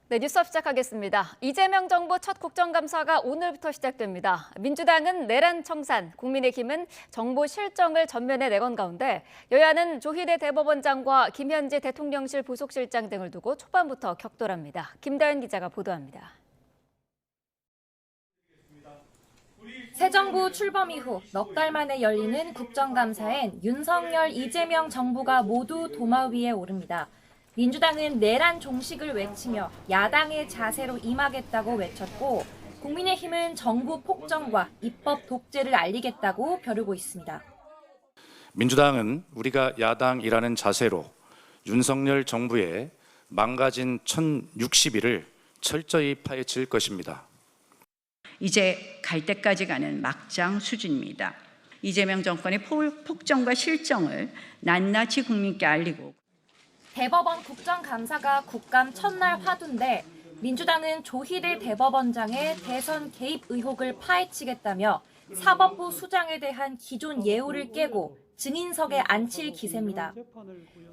네, 뉴스업 시작하겠습니다. 이재명 정부 첫 국정감사가 오늘부터 시작됩니다. 민주당은 내란 청산, 국민의힘은 정부 실정을 전면에 내건 가운데 여야는 조희대 대법원장과 김현지 대통령실 부속실장 등을 두고 초반부터 격돌합니다. 김다연 기자가 보도합니다. 새 정부 출범 이후 넉 달 만에 열리는 국정감사엔 윤석열, 이재명 정부가 모두 도마 위에 오릅니다. 민주당은 내란 종식을 외치며 야당의 자세로 임하겠다고 외쳤고 국민의힘은 정부 폭정과 입법 독재를 알리겠다고 벼르고 있습니다. 민주당은 우리가 야당이라는 자세로 윤석열 정부의 망가진 1060일을 철저히 파헤칠 것입니다. 이제 갈 때까지 가는 막장 수준입니다. 이재명 정권의 폭정과 실정을 낱낱이 국민께 알리고 대법원 국정감사가 국감 첫날 화두인데 민주당은 조희대 대법원장의 대선 개입 의혹을 파헤치겠다며 사법부 수장에 대한 기존 예우를 깨고 증인석에 앉힐 기세입니다.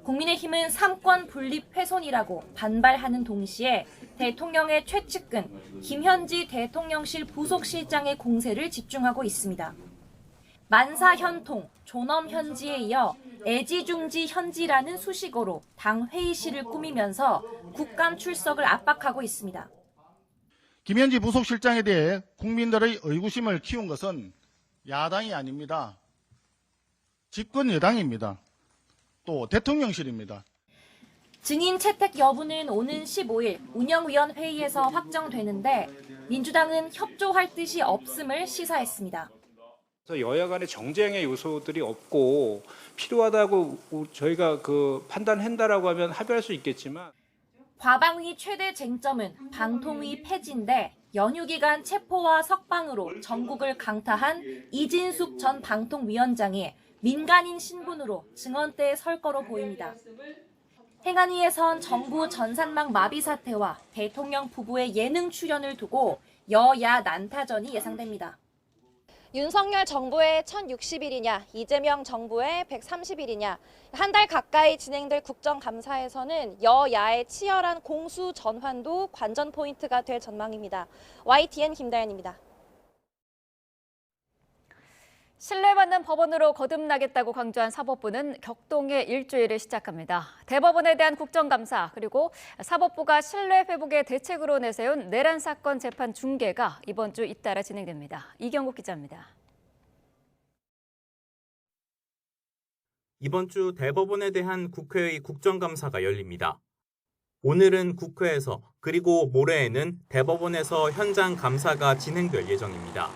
국민의힘은 삼권 분립 훼손이라고 반발하는 동시에 대통령의 최측근 김현지 대통령실 부속실장의 공세를 집중하고 있습니다. 만사현통, 존엄현지에 이어 애지중지현지라는 수식어로 당 회의실을 꾸미면서 국감 출석을 압박하고 있습니다. 김현지 부속실장에 대해 국민들의 의구심을 키운 것은 야당이 아닙니다. 집권 여당입니다. 또 대통령실입니다. 증인 채택 여부는 오는 15일 운영위원회의에서 확정되는데 민주당은 협조할 뜻이 없음을 시사했습니다. 여야 간의 정쟁의 요소들이 없고 필요하다고 저희가 판단한다라고 하면 합의할 수 있겠지만 과방위 최대 쟁점은 방통위 폐지인데 연휴 기간 체포와 석방으로 전국을 강타한 이진숙 전 방통위원장이 민간인 신분으로 증언대에 설 거로 보입니다. 행안위에선 정부 전산망 마비 사태와 대통령 부부의 예능 출연을 두고 여야 난타전이 예상됩니다. 윤석열 정부의 1060일이냐, 이재명 정부의 130일이냐, 한 달 가까이 진행될 국정감사에서는 여야의 치열한 공수 전환도 관전 포인트가 될 전망입니다. YTN 김다연입니다. 신뢰받는 법원으로 거듭나겠다고 강조한 사법부는 격동의 일주일을 시작합니다. 대법원에 대한 국정감사 그리고 사법부가 신뢰 회복의 대책으로 내세운 내란 사건 재판 중계가 이번 주 잇따라 진행됩니다. 이경국 기자입니다. 이번 주 대법원에 대한 국회의 국정감사가 열립니다. 오늘은 국회에서 그리고 모레에는 대법원에서 현장 감사가 진행될 예정입니다.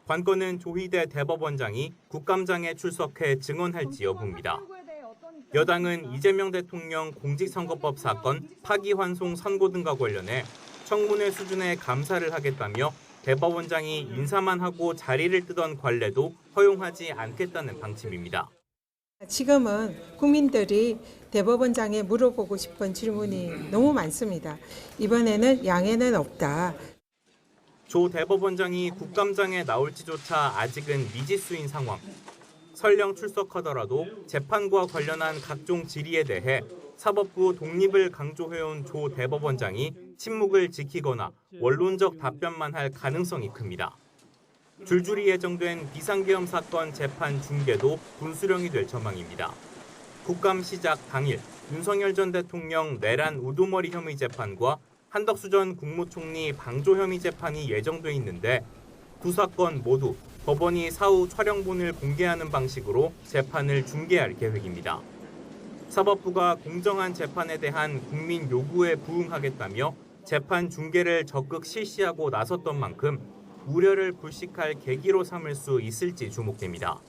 관건은 조희대 대법원장이 국감장에 출석해 증언할지 여부입니다. 여당은 이재명 대통령 공직선거법 사건 파기환송 선고 등과 관련해 청문회 수준의 감사를 하겠다며 대법원장이 인사만 하고 자리를 뜨던 관례도 허용하지 않겠다는 방침입니다. 지금은 국민들이 대법원장에 물어보고 싶은 질문이 너무 많습니다. 이번에는 양해는 없다. 조 대법원장이 국감장에 나올지조차 아직은 미지수인 상황. 설령 출석하더라도 재판과 관련한 각종 질의에 대해 사법부 독립을 강조해온 조 대법원장이 침묵을 지키거나 원론적 답변만 할 가능성이 큽니다. 줄줄이 예정된 비상계엄 사건 재판 중계도 분수령이 될 전망입니다. 국감 시작 당일 윤석열 전 대통령 내란 우두머리 혐의 재판과 한덕수 전 국무총리 방조 혐의 재판이 예정돼 있는데 두 사건 모두 법원이 사후 촬영본을 공개하는 방식으로 재판을 중계할 계획입니다. 사법부가 공정한 재판에 대한 국민 요구에 부응하겠다며 재판 중계를 적극 실시하고 나섰던 만큼 우려를 불식할 계기로 삼을 수 있을지 주목됩니다.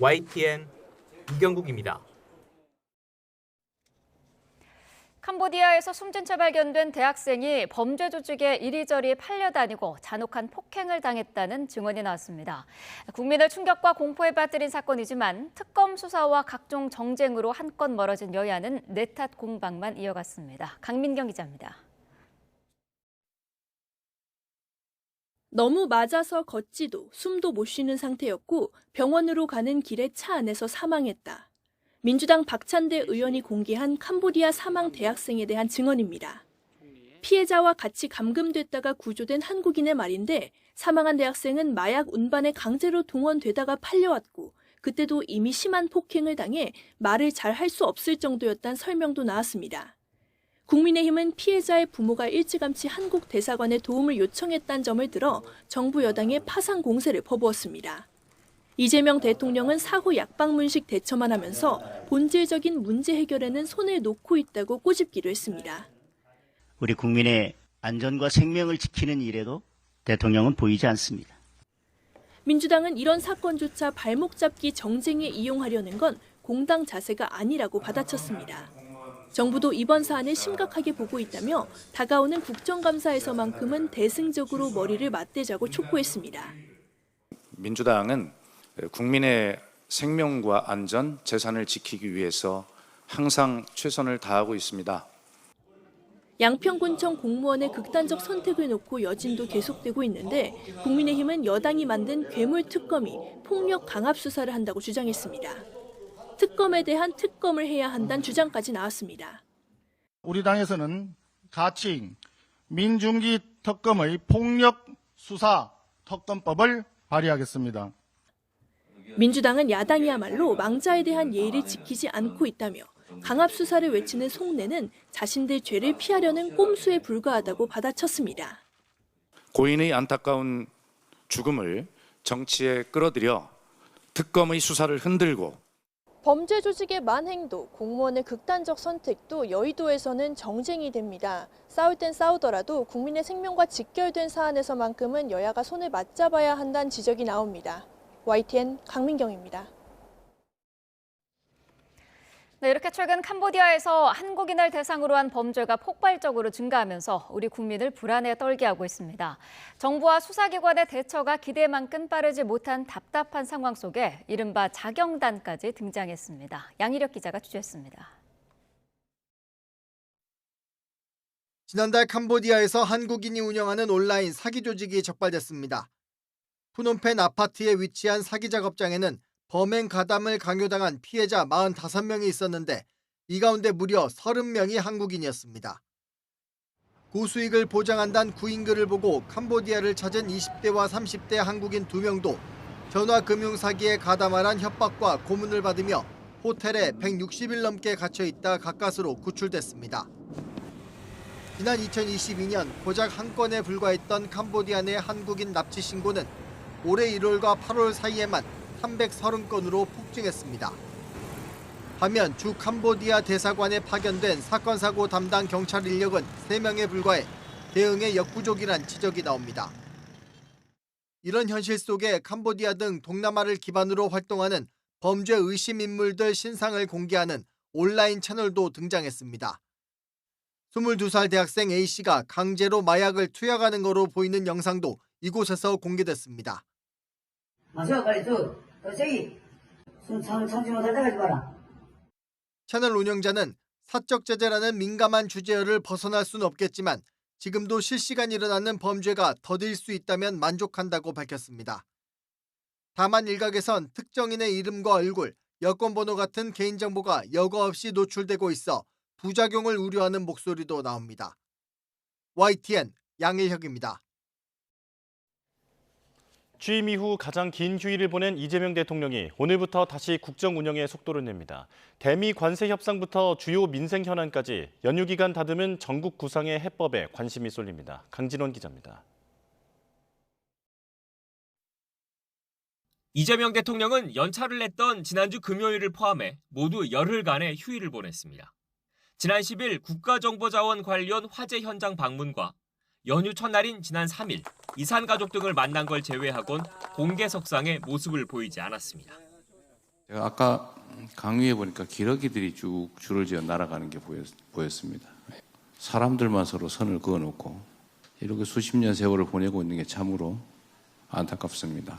YTN 이경국입니다. 캄보디아에서 숨진 채 발견된 대학생이 범죄 조직에 이리저리 팔려다니고 잔혹한 폭행을 당했다는 증언이 나왔습니다. 국민을 충격과 공포에 빠뜨린 사건이지만 특검 수사와 각종 정쟁으로 한껏 멀어진 여야는 내탓 공방만 이어갔습니다. 강민경 기자입니다. 너무 맞아서 걷지도 숨도 못 쉬는 상태였고 병원으로 가는 길에 차 안에서 사망했다. 민주당 박찬대 의원이 공개한 캄보디아 사망 대학생에 대한 증언입니다. 피해자와 같이 감금됐다가 구조된 한국인의 말인데 사망한 대학생은 마약 운반에 강제로 동원되다가 팔려왔고 그때도 이미 심한 폭행을 당해 말을 잘 할 수 없을 정도였다는 설명도 나왔습니다. 국민의힘은 피해자의 부모가 일찌감치 한국 대사관에 도움을 요청했다는 점을 들어 정부 여당에 파상 공세를 퍼부었습니다. 이재명 대통령은 사후 약방문식 대처만 하면서 본질적인 문제 해결에는 손을 놓고 있다고 꼬집기도 했습니다. 우리 국민의 안전과 생명을 지키는 일에도 대통령은 보이지 않습니다. 민주당은 이런 사건조차 발목 잡기 정쟁에 이용하려는 건 공당 자세가 아니라고 받아쳤습니다. 정부도 이번 사안을 심각하게 보고 있다며 다가오는 국정감사에서만큼은 대승적으로 머리를 맞대자고 촉구했습니다. 민주당은 국민의 생명과 안전, 재산을 지키기 위해서 항상 최선을 다하고 있습니다. 양평군청 공무원의 극단적 선택을 놓고 여진도 계속되고 있는데 국민의힘은 여당이 만든 괴물특검이 폭력 강압 수사를 한다고 주장했습니다. 특검에 대한 특검을 해야 한다는 주장까지 나왔습니다. 우리 당에서는 가칭 민중기 특검의 폭력 수사 특검법을 발의하겠습니다. 민주당은 야당이야말로 망자에 대한 예의를 지키지 않고 있다며 강압 수사를 외치는 속내는 자신들 죄를 피하려는 꼼수에 불과하다고 받아쳤습니다. 고인의 안타까운 죽음을 정치에 끌어들여 특검의 수사를 흔들고 범죄 조직의 만행도 공무원의 극단적 선택도 여의도에서는 정쟁이 됩니다. 싸울 땐 싸우더라도 국민의 생명과 직결된 사안에서만큼은 여야가 손을 맞잡아야 한다는 지적이 나옵니다. YTN 강민경입니다. 네, 이렇게 최근 캄보디아에서 한국인을 대상으로 한 범죄가 폭발적으로 증가하면서 우리 국민을 불안에 떨게 하고 있습니다. 정부와 수사기관의 대처가 기대만큼 빠르지 못한 답답한 상황 속에 이른바 자경단까지 등장했습니다. 양희력 기자가 취재했습니다. 지난달 캄보디아에서 한국인이 운영하는 온라인 사기 조직이 적발됐습니다. 푸놈펜 아파트에 위치한 사기 작업장에는 범행 가담을 강요당한 피해자 45명이 있었는데 이 가운데 무려 30명이 한국인이었습니다. 고수익을 보장한다는 구인글을 보고 캄보디아를 찾은 20대와 30대 한국인 2명도 전화금융사기에 가담하란 협박과 고문을 받으며 호텔에 160일 넘게 갇혀있다 가까스로 구출됐습니다. 지난 2022년 고작 한 건에 불과했던 캄보디아 내 한국인 납치 신고는 올해 1월과 8월 사이에만 330건으로 폭증했습니다. 반면 주 캄보디아 대사관에 파견된 사건 사고 담당 경찰 인력은 3명에 불과해 대응에 역부족이란 지적이 나옵니다. 이런 현실 속에 캄보디아 등 동남아를 기반으로 활동하는 범죄 의심 인물들 신상을 공개하는 온라인 채널도 등장했습니다. 22살 대학생 A씨가 강제로 마약을 투약하는 거로 보이는 영상도 이곳에서 공개됐습니다. 채널 운영자는 사적 제재라는 민감한 주제어를 벗어날 수는 없겠지만 지금도 실시간 일어나는 범죄가 더딜 수 있다면 만족한다고 밝혔습니다. 다만 일각에선 특정인의 이름과 얼굴, 여권번호 같은 개인정보가 여과 없이 노출되고 있어 부작용을 우려하는 목소리도 나옵니다. YTN 양일혁입니다. 취임 이후 가장 긴 휴일을 보낸 이재명 대통령이 오늘부터 다시 국정 운영에 속도를 냅니다. 대미 관세 협상부터 주요 민생 현안까지 연휴 기간 다듬은 전국 구상의 해법에 관심이 쏠립니다. 강진원 기자입니다. 이재명 대통령은 연차를 냈던 지난주 금요일을 포함해 모두 열흘간의 휴일을 보냈습니다. 지난 10일 국가정보자원 관련 화재 현장 방문과 연휴 첫날인 지난 3일 이산 가족 등을 만난 걸 제외하곤 공개석상에 모습을 보이지 않았습니다. 제가 아까 강의해 보니까 기러기들이 쭉 줄을 지어 날아가는 게 보였습니다. 사람들만 서로 선을 그어놓고 이렇게 수십 년 세월을 보내고 있는 게 참으로 안타깝습니다.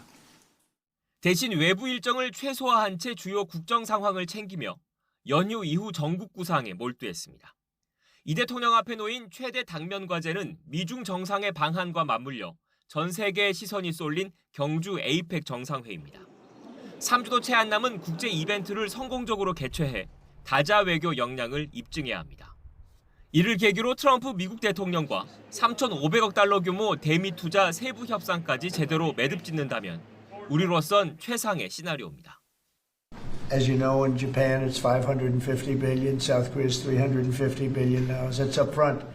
대신 외부 일정을 최소화한 채 주요 국정 상황을 챙기며 연휴 이후 전국 구상에 몰두했습니다. 이 대통령 앞에 놓인 최대 당면 과제는 미중 정상의 방한과 맞물려 전 세계의 시선이 쏠린 경주 에이펙 정상회의입니다. 3주도 채 안 남은 국제 이벤트를 성공적으로 개최해 다자 외교 역량을 입증해야 합니다. 이를 계기로 트럼프 미국 대통령과 3,500억 달러 규모 대미 투자 세부 협상까지 제대로 매듭짓는다면 우리로선 최상의 시나리오입니다. As you know, in Japan it's 550 billion, South Korea is 350 billion now. That's up front.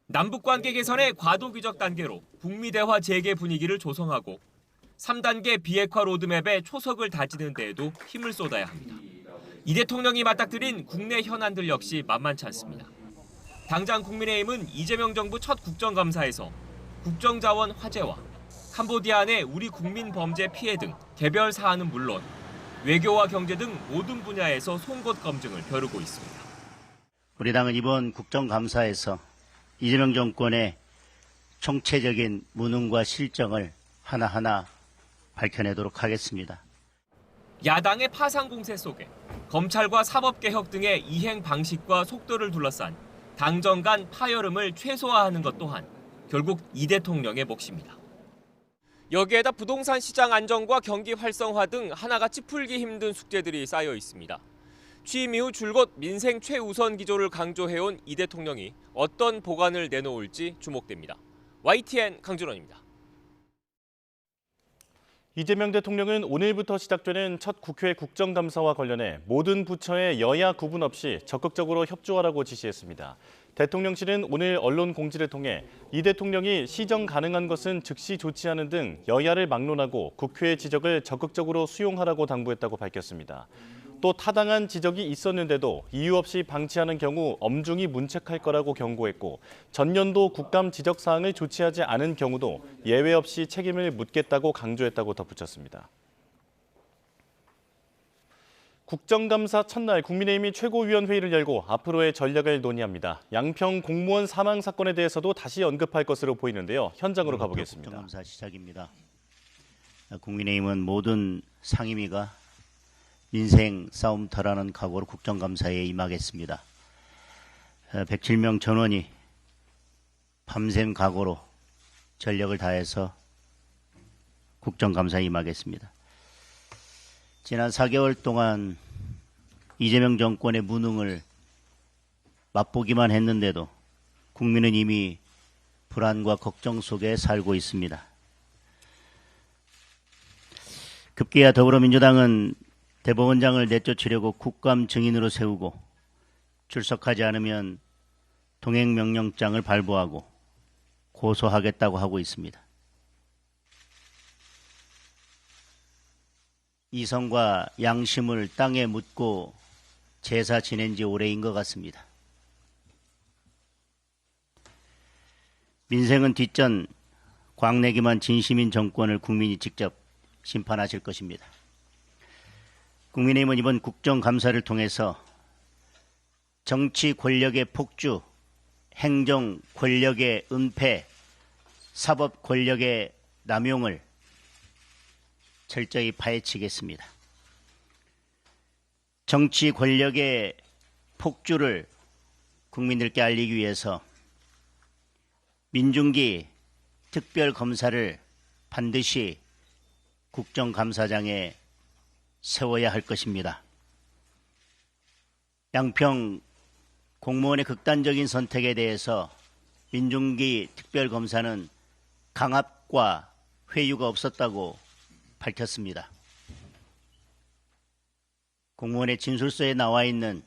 남북 관계 개선의 과도기적 단계로 북미 대화 재개 분위기를 조성하고 3단계 비핵화 로드맵에 초석을 다지는 데에도 힘을 쏟아야 합니다. 이 대통령이 맞닥뜨린 국내 현안들 역시 만만치 않습니다. 당장 국민의힘은 이재명 정부 첫 국정감사에서 국정자원 화제와 캄보디아 내 우리 국민 범죄 피해 등 개별 사안은 물론 외교와 경제 등 모든 분야에서 송곳 검증을 벼르고 있습니다. 우리 당은 이번 국정감사에서 이재명 정권의 총체적인 무능과 실정을 하나하나 밝혀내도록 하겠습니다. 야당의 파상 공세 속에 검찰과 사법개혁 등의 이행 방식과 속도를 둘러싼 당정 간 파열음을 최소화하는 것 또한 결국 이 대통령의 몫입니다. 여기에다 부동산 시장 안정과 경기 활성화 등 하나같이 풀기 힘든 숙제들이 쌓여 있습니다. 취임 이후 줄곧 민생 최우선 기조를 강조해온 이 대통령이 어떤 보관을 내놓을지 주목됩니다. YTN 강준원입니다. 이재명 대통령은 오늘부터 시작되는 첫 국회 국정감사와 관련해 모든 부처의 여야 구분 없이 적극적으로 협조하라고 지시했습니다. 대통령실은 오늘 언론 공지를 통해 이 대통령이 시정 가능한 것은 즉시 조치하는 등 여야를 막론하고 국회의 지적을 적극적으로 수용하라고 당부했다고 밝혔습니다. 또 타당한 지적이 있었는데도 이유 없이 방치하는 경우 엄중히 문책할 거라고 경고했고 전년도 국감 지적 사항을 조치하지 않은 경우도 예외 없이 책임을 묻겠다고 강조했다고 덧붙였습니다. 국정감사 첫날 국민의힘이 최고위원회의를 열고 앞으로의 전략을 논의합니다. 양평 공무원 사망 사건에 대해서도 다시 언급할 것으로 보이는데요. 현장으로 가보겠습니다. 국정감사 시작입니다. 국민의힘은 모든 상임위가 민생 싸움터라는 각오로 국정감사에 임하겠습니다. 107명 전원이 밤샘 각오로 전력을 다해서 국정감사에 임하겠습니다. 지난 4개월 동안 이재명 정권의 무능을 맛보기만 했는데도 국민은 이미 불안과 걱정 속에 살고 있습니다. 급기야 더불어민주당은 대법원장을 내쫓으려고 국감 증인으로 세우고 출석하지 않으면 동행명령장을 발부하고 고소하겠다고 하고 있습니다. 이성과 양심을 땅에 묻고 제사 지낸 지 오래인 것 같습니다. 민생은 뒷전, 광내기만 진심인 정권을 국민이 직접 심판하실 것입니다. 국민의힘은 이번 국정감사를 통해서 정치 권력의 폭주, 행정 권력의 은폐, 사법 권력의 남용을 철저히 파헤치겠습니다. 정치 권력의 폭주를 국민들께 알리기 위해서 민중기 특별검사를 반드시 국정감사장에 세워야 할 것입니다. 양평 공무원의 극단적인 선택에 대해서 민중기 특별검사는 강압과 회유가 없었다고 밝혔습니다. 공무원의 진술서에 나와 있는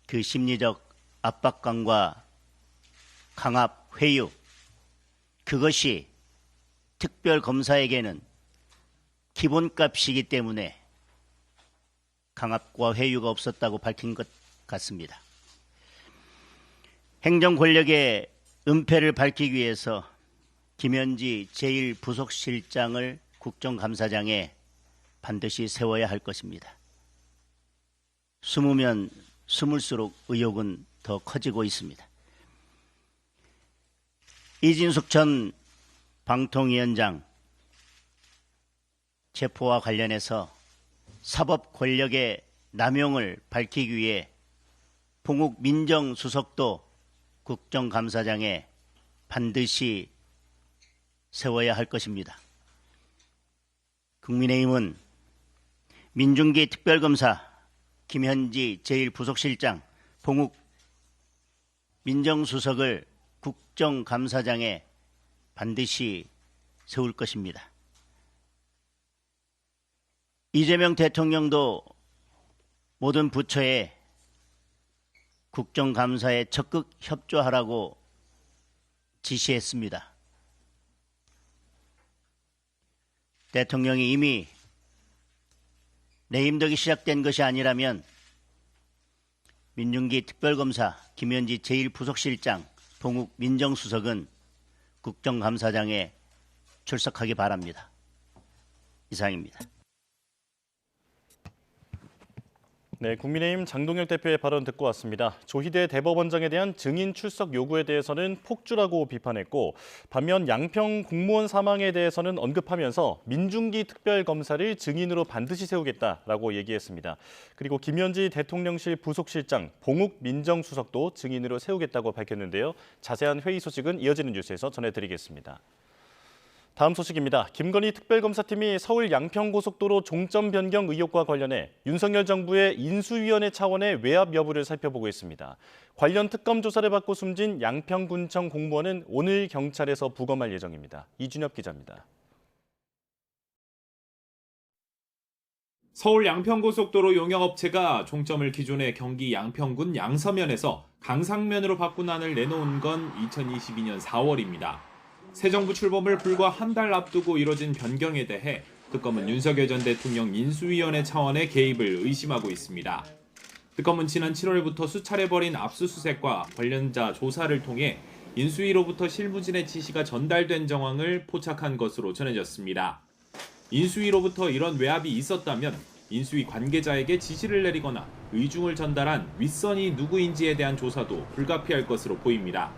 그 심리적 압박감과 강압, 회유, 그것이 특별검사에게는 기본값이기 때문에 강압과 회유가 없었다고 밝힌 것 같습니다. 행정권력의 은폐를 밝히기 위해서 김현지 제1부속실장을 국정감사장에 반드시 세워야 할 것입니다. 숨으면 숨을수록 의혹은 더 커지고 있습니다. 이진숙 전 방통위원장 체포와 관련해서 사법 권력의 남용을 밝히기 위해 봉욱 민정수석도 국정감사장에 반드시 세워야 할 것입니다. 국민의힘은 민중기 특별검사 김현지 제1부속실장, 봉욱 민정수석을 국정감사장에 반드시 세울 것입니다. 이재명 대통령도 모든 부처에 국정감사에 적극 협조하라고 지시했습니다. 대통령이 이미 내임덕이 시작된 것이 아니라면 민중기 특별검사 김현지 제1부속실장 동욱 민정수석은 국정감사장에 출석하기 바랍니다. 이상입니다. 네, 국민의힘 장동혁 대표의 발언 듣고 왔습니다. 조희대 대법원장에 대한 증인 출석 요구에 대해서는 폭주라고 비판했고, 반면 양평 공무원 사망에 대해서는 언급하면서 민중기 특별검사를 증인으로 반드시 세우겠다라고 얘기했습니다. 그리고 김현지 대통령실 부속실장 봉욱 민정수석도 증인으로 세우겠다고 밝혔는데요. 자세한 회의 소식은 이어지는 뉴스에서 전해드리겠습니다. 다음 소식입니다. 김건희 특별검사팀이 서울 양평고속도로 종점 변경 의혹과 관련해 윤석열 정부의 인수위원회 차원의 외압 여부를 살펴보고 있습니다. 관련 특검 조사를 받고 숨진 양평군청 공무원은 오늘 경찰에서 부검할 예정입니다. 이준엽 기자입니다. 서울 양평고속도로 용역업체가 종점을 기존의 경기 양평군 양서면에서 강상면으로 바꾼 안을 내놓은 건 2022년 4월입니다. 새 정부 출범을 불과 한 달 앞두고 이뤄진 변경에 대해 특검은 윤석열 전 대통령 인수위원회 차원의 개입을 의심하고 있습니다. 특검은 지난 7월부터 수차례 벌인 압수수색과 관련자 조사를 통해 인수위로부터 실무진의 지시가 전달된 정황을 포착한 것으로 전해졌습니다. 인수위로부터 이런 외압이 있었다면 인수위 관계자에게 지시를 내리거나 의중을 전달한 윗선이 누구인지에 대한 조사도 불가피할 것으로 보입니다.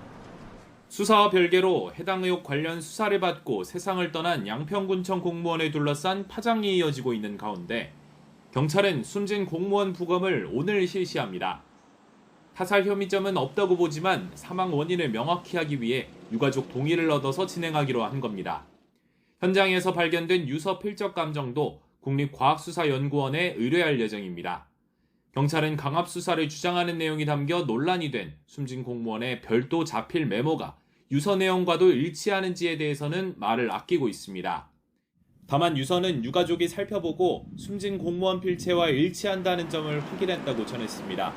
수사와 별개로 해당 의혹 관련 수사를 받고 세상을 떠난 양평군청 공무원을 둘러싼 파장이 이어지고 있는 가운데 경찰은 숨진 공무원 부검을 오늘 실시합니다. 타살 혐의점은 없다고 보지만 사망 원인을 명확히 하기 위해 유가족 동의를 얻어서 진행하기로 한 겁니다. 현장에서 발견된 유서 필적 감정도 국립과학수사연구원에 의뢰할 예정입니다. 경찰은 강압수사를 주장하는 내용이 담겨 논란이 된 숨진 공무원의 별도 자필 메모가 유서 내용과도 일치하는지에 대해서는 말을 아끼고 있습니다. 다만 유서는 유가족이 살펴보고 숨진 공무원 필체와 일치한다는 점을 확인했다고 전했습니다.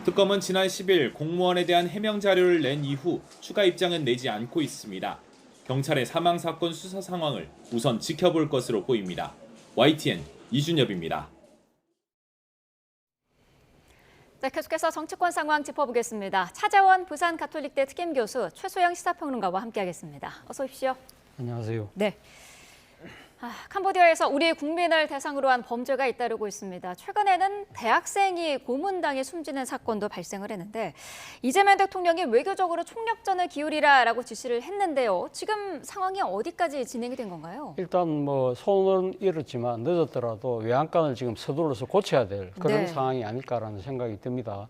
특검은 지난 10일 공무원에 대한 해명 자료를 낸 이후 추가 입장은 내지 않고 있습니다. 경찰의 사망 사건 수사 상황을 우선 지켜볼 것으로 보입니다. YTN 이준엽입니다. 자, 계속해서 정치권 상황 짚어보겠습니다. 차재원 부산가톨릭대 특임교수 최소영 시사평론가와 함께하겠습니다. 어서 오십시오. 안녕하세요. 네. 캄보디아에서 우리 국민을 대상으로 한 범죄가 잇따르고 있습니다. 최근에는 대학생이 고문당해 숨지는 사건도 발생을 했는데 이재명 대통령이 외교적으로 총력전을 기울이라라고 지시를 했는데요. 지금 상황이 어디까지 진행이 된 건가요? 일단 뭐 손은 잃었지만 늦었더라도 외양간을 지금 서둘러서 고쳐야 될 그런 상황이 아닐까라는 생각이 듭니다.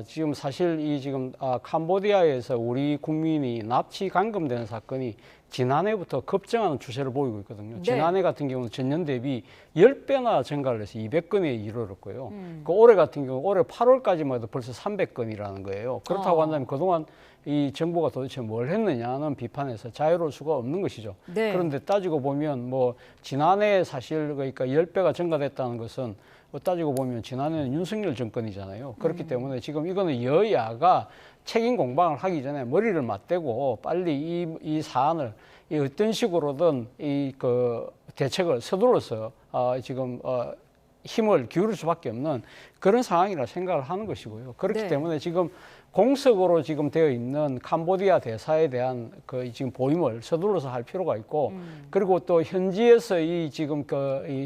지금 사실 이 지금 캄보디아에서 우리 국민이 납치 감금되는 사건이 지난해부터 급증하는 추세를 보이고 있거든요. 네. 지난해 같은 경우는 전년 대비 10배나 증가를 해서 200건에 이르렀고요. 그 올해 같은 경우 올해 8월까지만 해도 벌써 300건이라는 거예요. 그렇다고 한다면 그동안 이 정부가 도대체 뭘 했느냐는 비판에서 자유로울 수가 없는 것이죠. 네. 그런데 따지고 보면 뭐 지난해 사실 그러니까 10배가 증가됐다는 것은 따지고 보면 지난해는 윤석열 정권이잖아요. 그렇기 때문에 지금 이거는 여야가 책임 공방을 하기 전에 머리를 맞대고 빨리 이 사안을 어떤 식으로든 대책을 서둘러서 지금 힘을 기울일 수밖에 없는 그런 상황이라 생각을 하는 것이고요. 그렇기 때문에 지금 공석으로 지금 되어 있는 캄보디아 대사에 대한 지금 보임을 서둘러서 할 필요가 있고 그리고 또 현지에서 이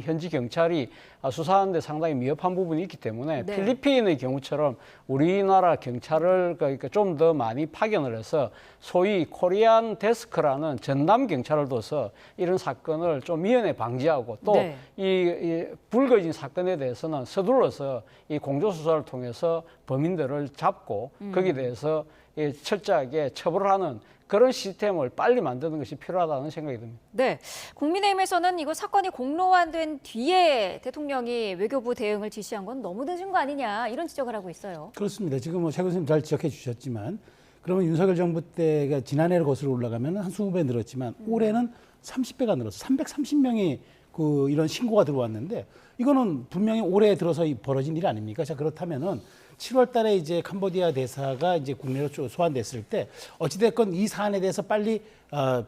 현지 경찰이 수사하는데 상당히 미흡한 부분이 있기 때문에 필리핀의 경우처럼 우리나라 경찰을 그러니까 좀 더 많이 파견을 해서 소위 코리안 데스크라는 전담 경찰을 둬서 이런 사건을 좀 미연에 방지하고 또 이 불거진 사건에 대해서는 서둘러서 이 공조수사를 통해서 범인들을 잡고 거기에 대해서 철저하게 처벌하는 그런 시스템을 빨리 만드는 것이 필요하다는 생각이 듭니다. 네, 국민의힘에서는 이거 사건이 공론화된 뒤에 대통령이 외교부 대응을 지시한 건 너무 늦은 거 아니냐 이런 지적을 하고 있어요. 그렇습니다. 지금 뭐 최 교수님 잘 지적해 주셨지만 그러면 윤석열 정부 때가 지난해를 거슬러 올라가면 한 20배 늘었지만 올해는 30배가 늘었어. 330명이 그 이런 신고가 들어왔는데 이거는 분명히 올해 들어서 벌어진 일 아닙니까? 자, 그렇다면은 7월 달에 이제 캄보디아 대사가 이제 국내로 소환됐을 때 어찌됐건 이 사안에 대해서 빨리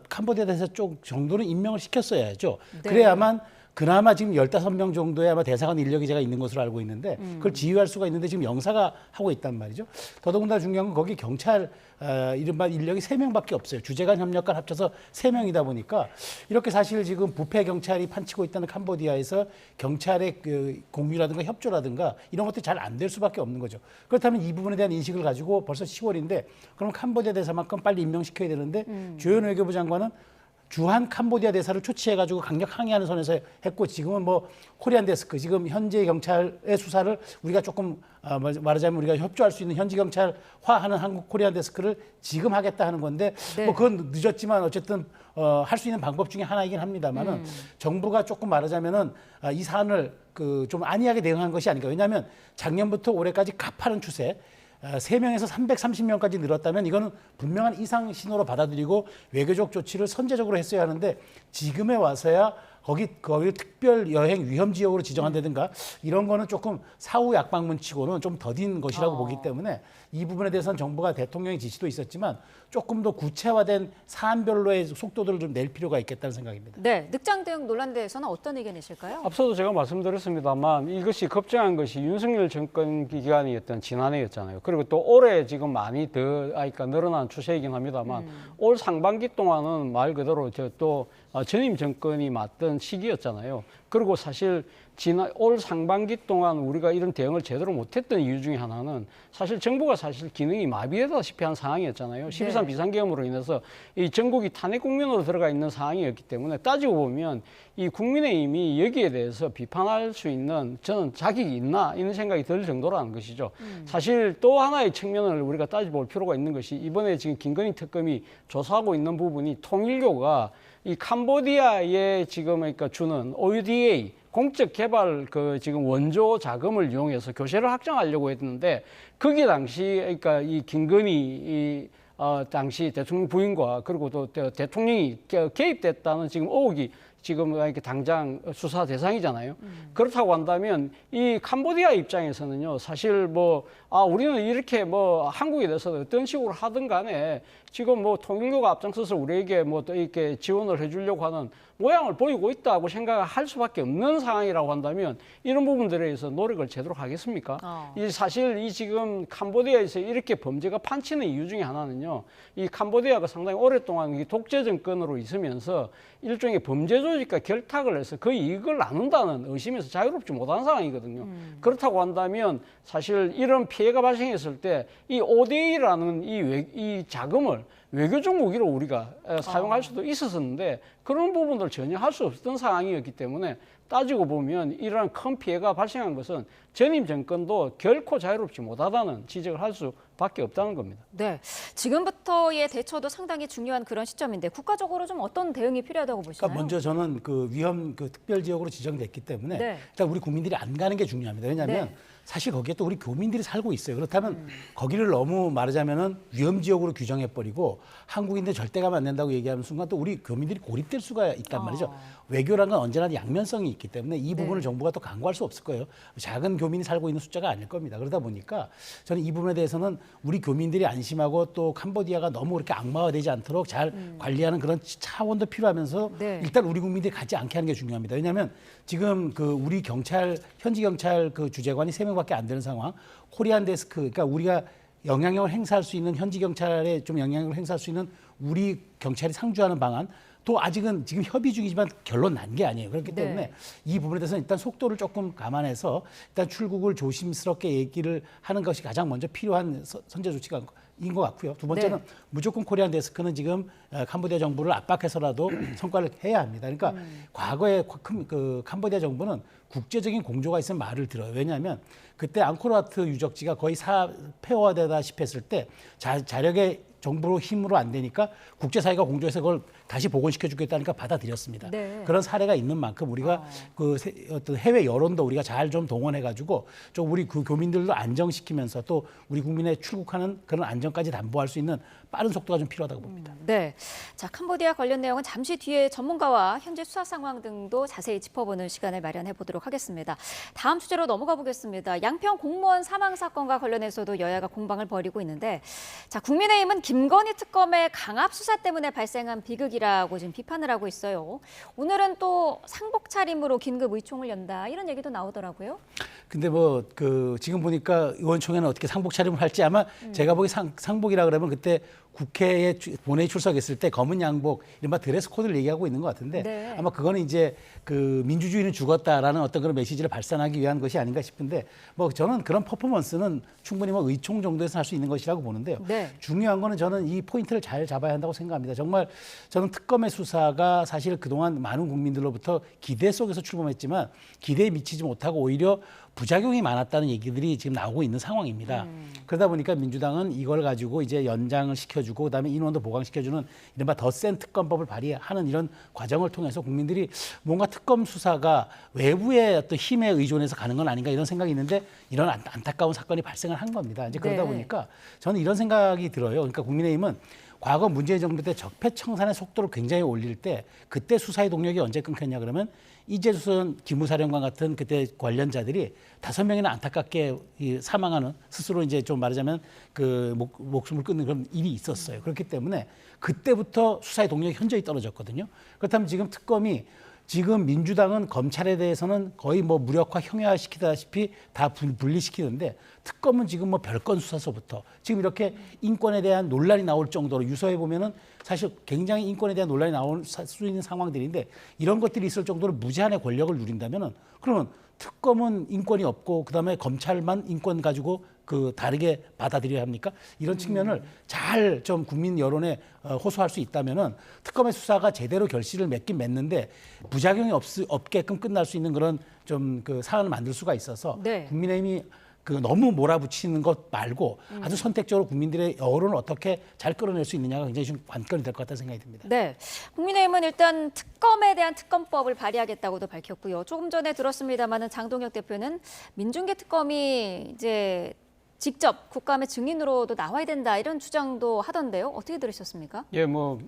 캄보디아 대사 쪽 정도는 임명을 시켰어야죠. 네. 그래야만 그나마 지금 15명 정도의 아마 대사관 인력이 제가 있는 것으로 알고 있는데 그걸 지휘할 수가 있는데 지금 영사가 하고 있단 말이죠. 더더군다나 중요한 건 거기 경찰 이른바 인력이 3명밖에 없어요. 주재관 협력관 합쳐서 3명이다 보니까 이렇게 사실 지금 부패 경찰이 판치고 있다는 캄보디아에서 경찰의 그 공유라든가 협조라든가 이런 것들이 잘 안 될 수밖에 없는 거죠. 그렇다면 이 부분에 대한 인식을 가지고 벌써 10월인데 그럼 캄보디아 대사만큼 빨리 임명시켜야 되는데 주현 외교부 장관은 주한 캄보디아 대사를 초치해가지고 강력 항의하는 선에서 했고 지금은 뭐 코리안 데스크 지금 현재 경찰의 수사를 우리가 조금 말하자면 우리가 협조할 수 있는 현지 경찰화하는 한국 코리안 데스크를 지금 하겠다 하는 건데 네. 뭐 그건 늦었지만 어쨌든 할 수 있는 방법 중에 하나이긴 합니다만은 정부가 조금 말하자면은 이 사안을 그 좀 안이하게 대응한 것이 아닌가. 왜냐하면 작년부터 올해까지 가파른 추세. 3명에서 330명까지 늘었다면 이거는 분명한 이상 신호로 받아들이고 외교적 조치를 선제적으로 했어야 하는데 지금에 와서야 거기를 특별 여행 위험 지역으로 지정한다든가 이런 거는 조금 사후 약방문치고는 좀 더딘 것이라고 보기 때문에 이 부분에 대해서는 정부가 대통령의 지시도 있었지만 조금 더 구체화된 사안별로의 속도들을 좀 낼 필요가 있겠다는 생각입니다. 네, 늑장 대응 논란에 대해서는 어떤 의견이실까요? 앞서도 제가 말씀드렸습니다만 이것이 급증한 것이 윤석열 정권 기간이었던 지난해였잖아요. 그리고 또 올해 지금 많이 더 그러니까 늘어난 추세이긴 합니다만 올 상반기 동안은 말 그대로 또 전임 정권이 맡던 시기였잖아요. 그리고 사실 올 상반기 동안 우리가 이런 대응을 제대로 못했던 이유 중에 하나는 사실 정부가 사실 기능이 마비되다시피 한 상황이었잖아요. 12.3 비상계엄으로 인해서 이 전국이 탄핵 국면으로 들어가 있는 상황이었기 때문에 따지고 보면 이 국민의힘이 여기에 대해서 비판할 수 있는 저는 자격이 있나 이런 생각이 들 정도라는 것이죠. 사실 또 하나의 측면을 우리가 따져볼 필요가 있는 것이 이번에 지금 김건희 특검이 조사하고 있는 부분이 통일교가 이 캄보디아에 지금 그러니까 주는 ODA 공적 개발 그 지금 원조 자금을 이용해서 교세를 확장하려고 했는데 거기 당시 그러니까 이 김건희 당시 대통령 부인과 그리고 또 대통령이 개입됐다는 지금 의혹이 지금 이렇게 당장 수사 대상이잖아요. 그렇다고 한다면 이 캄보디아 입장에서는요, 사실 우리는 이렇게 한국에 대해서 어떤 식으로 하든 간에 지금 통일교가 앞장서서 우리에게 또 이렇게 지원을 해주려고 하는 모양을 보이고 있다고 생각할 수밖에 없는 상황이라고 한다면 이런 부분들에 대해서 노력을 제대로 하겠습니까? 이 사실 이 지금 캄보디아에서 이렇게 범죄가 판치는 이유 중에 하나는요, 이 캄보디아가 상당히 오랫동안 독재 정권으로 있으면서 일종의 범죄 조직과 결탁을 해서 그 이익을 나눈다는 의심에서 자유롭지 못한 상황이거든요. 그렇다고 한다면 사실 이런 피해가 발생했을 때 이 ODA라는 이 자금을 외교적 무기로 우리가 사용할 수도 있었는데 그런 부분들 전혀 할 수 없었던 상황이었기 때문에 따지고 보면 이러한 큰 피해가 발생한 것은 전임 정권도 결코 자유롭지 못하다는 지적을 할 수밖에 없다는 겁니다. 네, 지금부터의 대처도 상당히 중요한 그런 시점인데 국가적으로 좀 어떤 대응이 필요하다고 보시나요? 그러니까 먼저 저는 그 위험 특별 지역으로 지정됐기 때문에 일단 우리 국민들이 안 가는 게 중요합니다. 왜냐하면 사실 거기에 또 우리 교민들이 살고 있어요. 그렇다면 거기를 너무 말하자면은 위험 지역으로 규정해버리고 한국인들 절대 가면 안 된다고 얘기하는 순간 또 우리 교민들이 고립될 수가 있단 말이죠. 외교란 건 언제나 양면성이 있기 때문에 이 부분을 정부가 또 강구할 수 없을 거예요. 작은 교민이 살고 있는 숫자가 아닐 겁니다. 그러다 보니까 저는 이 부분에 대해서는 우리 교민들이 안심하고 또 캄보디아가 너무 그렇게 악마화되지 않도록 잘 관리하는 그런 차원도 필요하면서 일단 우리 국민들이 가지 않게 하는 게 중요합니다. 왜냐하면 지금 그 우리 현지 경찰 그 주재관이 3명밖에 안 되는 상황, 코리안 데스크, 그러니까 우리가 영향력을 행사할 수 있는 현지 경찰에 좀 영향력을 행사할 수 있는 우리 경찰이 상주하는 방안 또 아직은 지금 협의 중이지만 결론 난 게 아니에요. 그렇기 때문에 이 부분에 대해서는 일단 속도를 조금 감안해서 일단 출국을 조심스럽게 얘기를 하는 것이 가장 먼저 필요한 선제 조치가 인 것 같고요. 두 번째는 무조건 코리안 데스크는 지금 캄보디아 정부를 압박해서라도 성과를 해야 합니다. 그러니까 과거에 그 캄보디아 정부는 국제적인 공조가 있으면 말을 들어요. 왜냐하면 그때 앙코르와트 유적지가 거의 폐허되다시피 했을 때 자력의 정부로 힘으로 안 되니까 국제사회가 공조해서 그걸 다시 복원시켜 주겠다니까 받아들였습니다. 그런 사례가 있는 만큼 우리가 그 어떤 해외 여론도 우리가 잘 좀 동원해가지고 좀 우리 그 교민들도 안정시키면서 또 우리 국민의 출국하는 그런 안정까지 담보할 수 있는 빠른 속도가 좀 필요하다고 봅니다. 네. 자, 캄보디아 관련 내용은 잠시 뒤에 전문가와 현재 수사 상황 등도 자세히 짚어보는 시간을 마련해 보도록 하겠습니다. 다음 주제로 넘어가 보겠습니다. 양평 공무원 사망 사건과 관련해서도 여야가 공방을 벌이고 있는데, 자, 국민의힘은 김건희 특검의 강압 수사 때문에 발생한 비극이라고 지금 비판을 하고 있어요. 오늘은 또 상복 차림으로 긴급 의총을 연다 이런 얘기도 나오더라고요. 근데 뭐 그 지금 보니까 의원총회는 어떻게 상복 차림을 할지 아마 제가 보기 상복이라 그러면 그때 국회에 본회의 출석했을 때 검은 양복, 이른바 드레스 코드를 얘기하고 있는 것 같은데 아마 그거는 이제 그 민주주의는 죽었다라는 어떤 그런 메시지를 발산하기 위한 것이 아닌가 싶은데 뭐 저는 그런 퍼포먼스는 충분히 뭐 의총 정도에서 할 수 있는 것이라고 보는데요. 중요한 거는 저는 이 포인트를 잘 잡아야 한다고 생각합니다. 정말 저는 특검의 수사가 사실 그동안 많은 국민들로부터 기대 속에서 출범했지만 기대에 미치지 못하고 오히려 부작용이 많았다는 얘기들이 지금 나오고 있는 상황입니다. 그러다 보니까 민주당은 이걸 가지고 이제 연장을 시켜주고 그다음에 인원도 보강시켜주는 이른바 더 센 특검법을 발의하는 이런 과정을 통해서 국민들이 뭔가 특검 수사가 외부의 어떤 힘에 의존해서 가는 건 아닌가 이런 생각이 있는데 이런 안타까운 사건이 발생을 한 겁니다. 이제 그러다 보니까 저는 이런 생각이 들어요. 그러니까 국민의힘은 과거 문재인 정부 때 적폐청산의 속도를 굉장히 올릴 때 그때 수사의 동력이 언제 끊겼냐 그러면 이재수선 기무사령관 같은 그때 관련자들이 5명이나 안타깝게 사망하는 스스로 이제 좀 말하자면 그 목숨을 끊는 그런 일이 있었어요. 그렇기 때문에 그때부터 수사의 동력이 현저히 떨어졌거든요. 그렇다면 지금 특검이 지금 민주당은 검찰에 대해서는 거의 뭐 무력화 형해화시키다시피 다 분리시키는데 특검은 지금 뭐 별건 수사서부터 지금 이렇게 인권에 대한 논란이 나올 정도로 유서에 보면은 사실 굉장히 인권에 대한 논란이 나올 수 있는 상황들인데 이런 것들이 있을 정도로 무제한의 권력을 누린다면은 그러면 특검은 인권이 없고 그다음에 검찰만 인권 가지고 그 다르게 받아들여야 합니까? 이런 측면을 잘 좀 국민 여론에 호소할 수 있다면은 특검의 수사가 제대로 결실을 맺긴 맺는데 부작용이 없게끔 끝날 수 있는 그런 좀 그 사안을 만들 수가 있어서 국민의힘이 그 너무 몰아붙이는 것 말고 아주 선택적으로 국민들의 여론을 어떻게 잘 끌어낼 수 있느냐가 굉장히 좀 관건이 될 것 같다는 생각이 듭니다. 네, 국민의힘은 일단 특검에 대한 특검법을 발의하겠다고도 밝혔고요. 조금 전에 들었습니다마는 장동혁 대표는 민중계 특검이 이제 직접 국감의 증인으로도 나와야 된다 이런 주장도 하던데요. 어떻게 들으셨습니까? 예, 뭐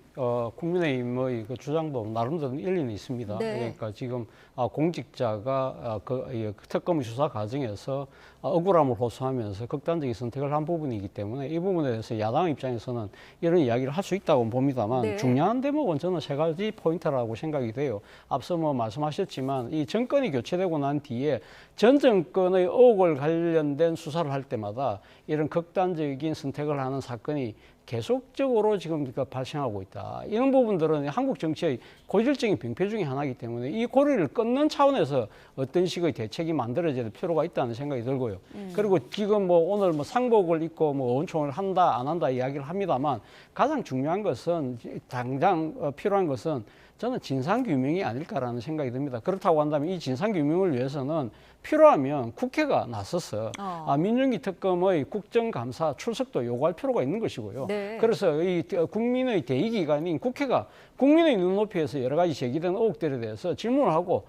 국민의힘의 그 주장도 나름대로 일리는 있습니다. 그러니까 지금 공직자가 그 특검 수사 과정에서 억울함을 호소하면서 극단적인 선택을 한 부분이기 때문에 이 부분에 대해서 야당 입장에서는 이런 이야기를 할 수 있다고 봅니다만 중요한 대목은 저는 3가지 포인트라고 생각이 돼요. 앞서 뭐 말씀하셨지만 이 정권이 교체되고 난 뒤에 전 정권의 의혹을 관련된 수사를 할 때마다 이런 극단적인 선택을 하는 사건이 계속적으로 지금 발생하고 있다. 이런 부분들은 한국 정치의 고질적인 병폐 중에 하나이기 때문에 이 고리를 끊는 차원에서 어떤 식의 대책이 만들어져야 될 필요가 있다는 생각이 들고요. 그리고 지금 뭐 오늘 뭐 상복을 입고 뭐 의원총회를 한다 안 한다 이야기를 합니다만 가장 중요한 것은 당장 필요한 것은 저는 진상규명이 아닐까라는 생각이 듭니다. 그렇다고 한다면 이 진상규명을 위해서는 필요하면 국회가 나서서 민중기 특검의 국정감사 출석도 요구할 필요가 있는 것이고요. 그래서 이 국민의 대의기관인 국회가 국민의 눈높이에서 여러 가지 제기된 의혹들에 대해서 질문을 하고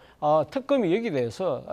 특검이 여기에 대해서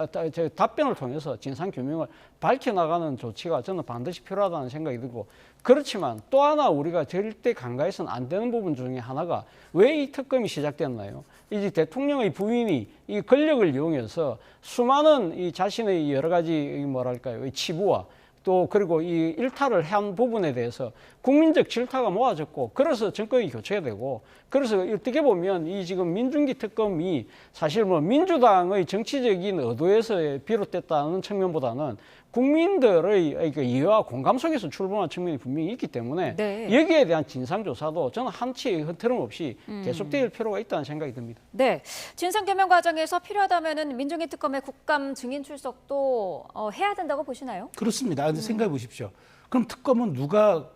답변을 통해서 진상규명을 밝혀나가는 조치가 저는 반드시 필요하다는 생각이 들고 그렇지만 또 하나 우리가 절대 간과해서는 안 되는 부분 중에 하나가 왜 이 특검이 시작됐나요? 이제 대통령의 부인이 이 권력을 이용해서 수많은 이 자신의 여러 가지 뭐랄까요, 치부와 또 그리고 이 일탈을 한 부분에 대해서 국민적 질타가 모아졌고 그래서 정권이 교체가 되고 그래서 어떻게 보면 이 지금 민중기 특검이 사실 뭐 민주당의 정치적인 의도에서 비롯됐다는 측면보다는 국민들의 그러니까 이해와 공감 속에서 출범한 측면이 분명히 있기 때문에 네. 여기에 대한 진상조사도 저는 한치 흐트럼 없이 계속될 필요가 있다는 생각이 듭니다. 네, 진상규명 과정에서 필요하다면은 민중기 특검의 국감 증인 출석도 해야 된다고 보시나요? 그렇습니다. 생각해 보십시오. 그럼 특검은 누가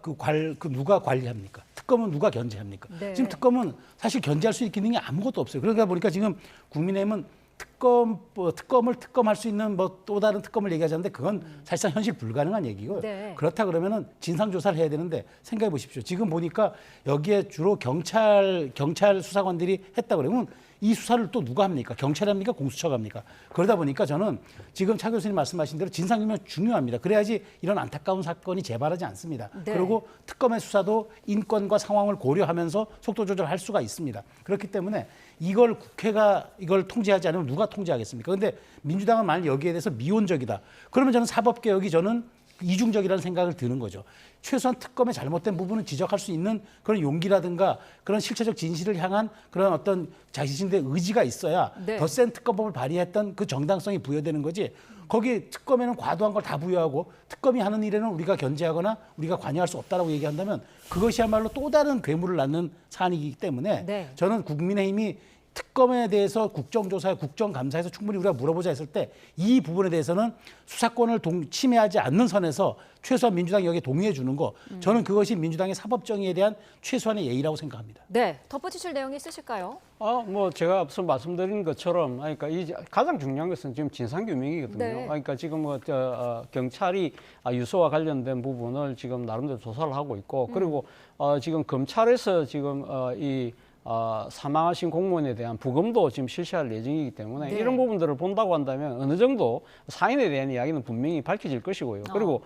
누가 관리합니까? 특검은 누가 견제합니까? 네. 지금 특검은 사실 견제할 수 있는 기능이 아무것도 없어요. 그러다 보니까 지금 국민의힘은 특검을 특검할 수 있는 또 다른 특검을 얘기하자는데 그건 사실상 현실 불가능한 얘기고요. 네. 그렇다 그러면은 진상 조사를 해야 되는데 생각해 보십시오. 지금 보니까 여기에 주로 경찰 수사관들이 했다 그러면 이 수사를 또 누가 합니까? 경찰이 합니까? 공수처가 합니까? 그러다 보니까 저는 지금 차 교수님 말씀하신 대로 진상규명 중요합니다. 그래야지 이런 안타까운 사건이 재발하지 않습니다. 네. 그리고 특검의 수사도 인권과 상황을 고려하면서 속도 조절할 수가 있습니다. 그렇기 때문에 이걸 국회가 이걸 통제하지 않으면 누가 통제하겠습니까? 그런데 민주당은 만약 여기에 대해서 미온적이다. 그러면 저는 사법개혁이 저는 이중적이라는 생각을 드는 거죠. 최소한 특검의 잘못된 부분은 지적할 수 있는 그런 용기라든가 그런 실체적 진실을 향한 그런 어떤 자신들의 의지가 있어야 네. 더 센 특검법을 발의했던 그 정당성이 부여되는 거지. 거기 특검에는 과도한 걸 다 부여하고 특검이 하는 일에는 우리가 견제하거나 우리가 관여할 수 없다라고 얘기한다면 그것이야말로 또 다른 괴물을 낳는 사안이기 때문에 네. 저는 국민의힘이 특검에 대해서 국정조사에 국정감사에서 충분히 우리가 물어보자 했을 때 이 부분에 대해서는 수사권을 침해하지 않는 선에서 최소한 민주당이 여기에 동의해 주는 거 저는 그것이 민주당의 사법정의에 대한 최소한의 예의라고 생각합니다. 네, 덧붙이실 내용이 있으실까요? 뭐 제가 앞서 말씀드린 것처럼 그러니까 가장 중요한 것은 지금 진상규명이거든요. 네. 그러니까 지금 경찰이 유서와 관련된 부분을 지금 나름대로 조사를 하고 있고 그리고 지금 검찰에서 지금 사망하신 공무원에 대한 부검도 지금 실시할 예정이기 때문에 네. 이런 부분들을 본다고 한다면 어느 정도 사인에 대한 이야기는 분명히 밝혀질 것이고요. 그리고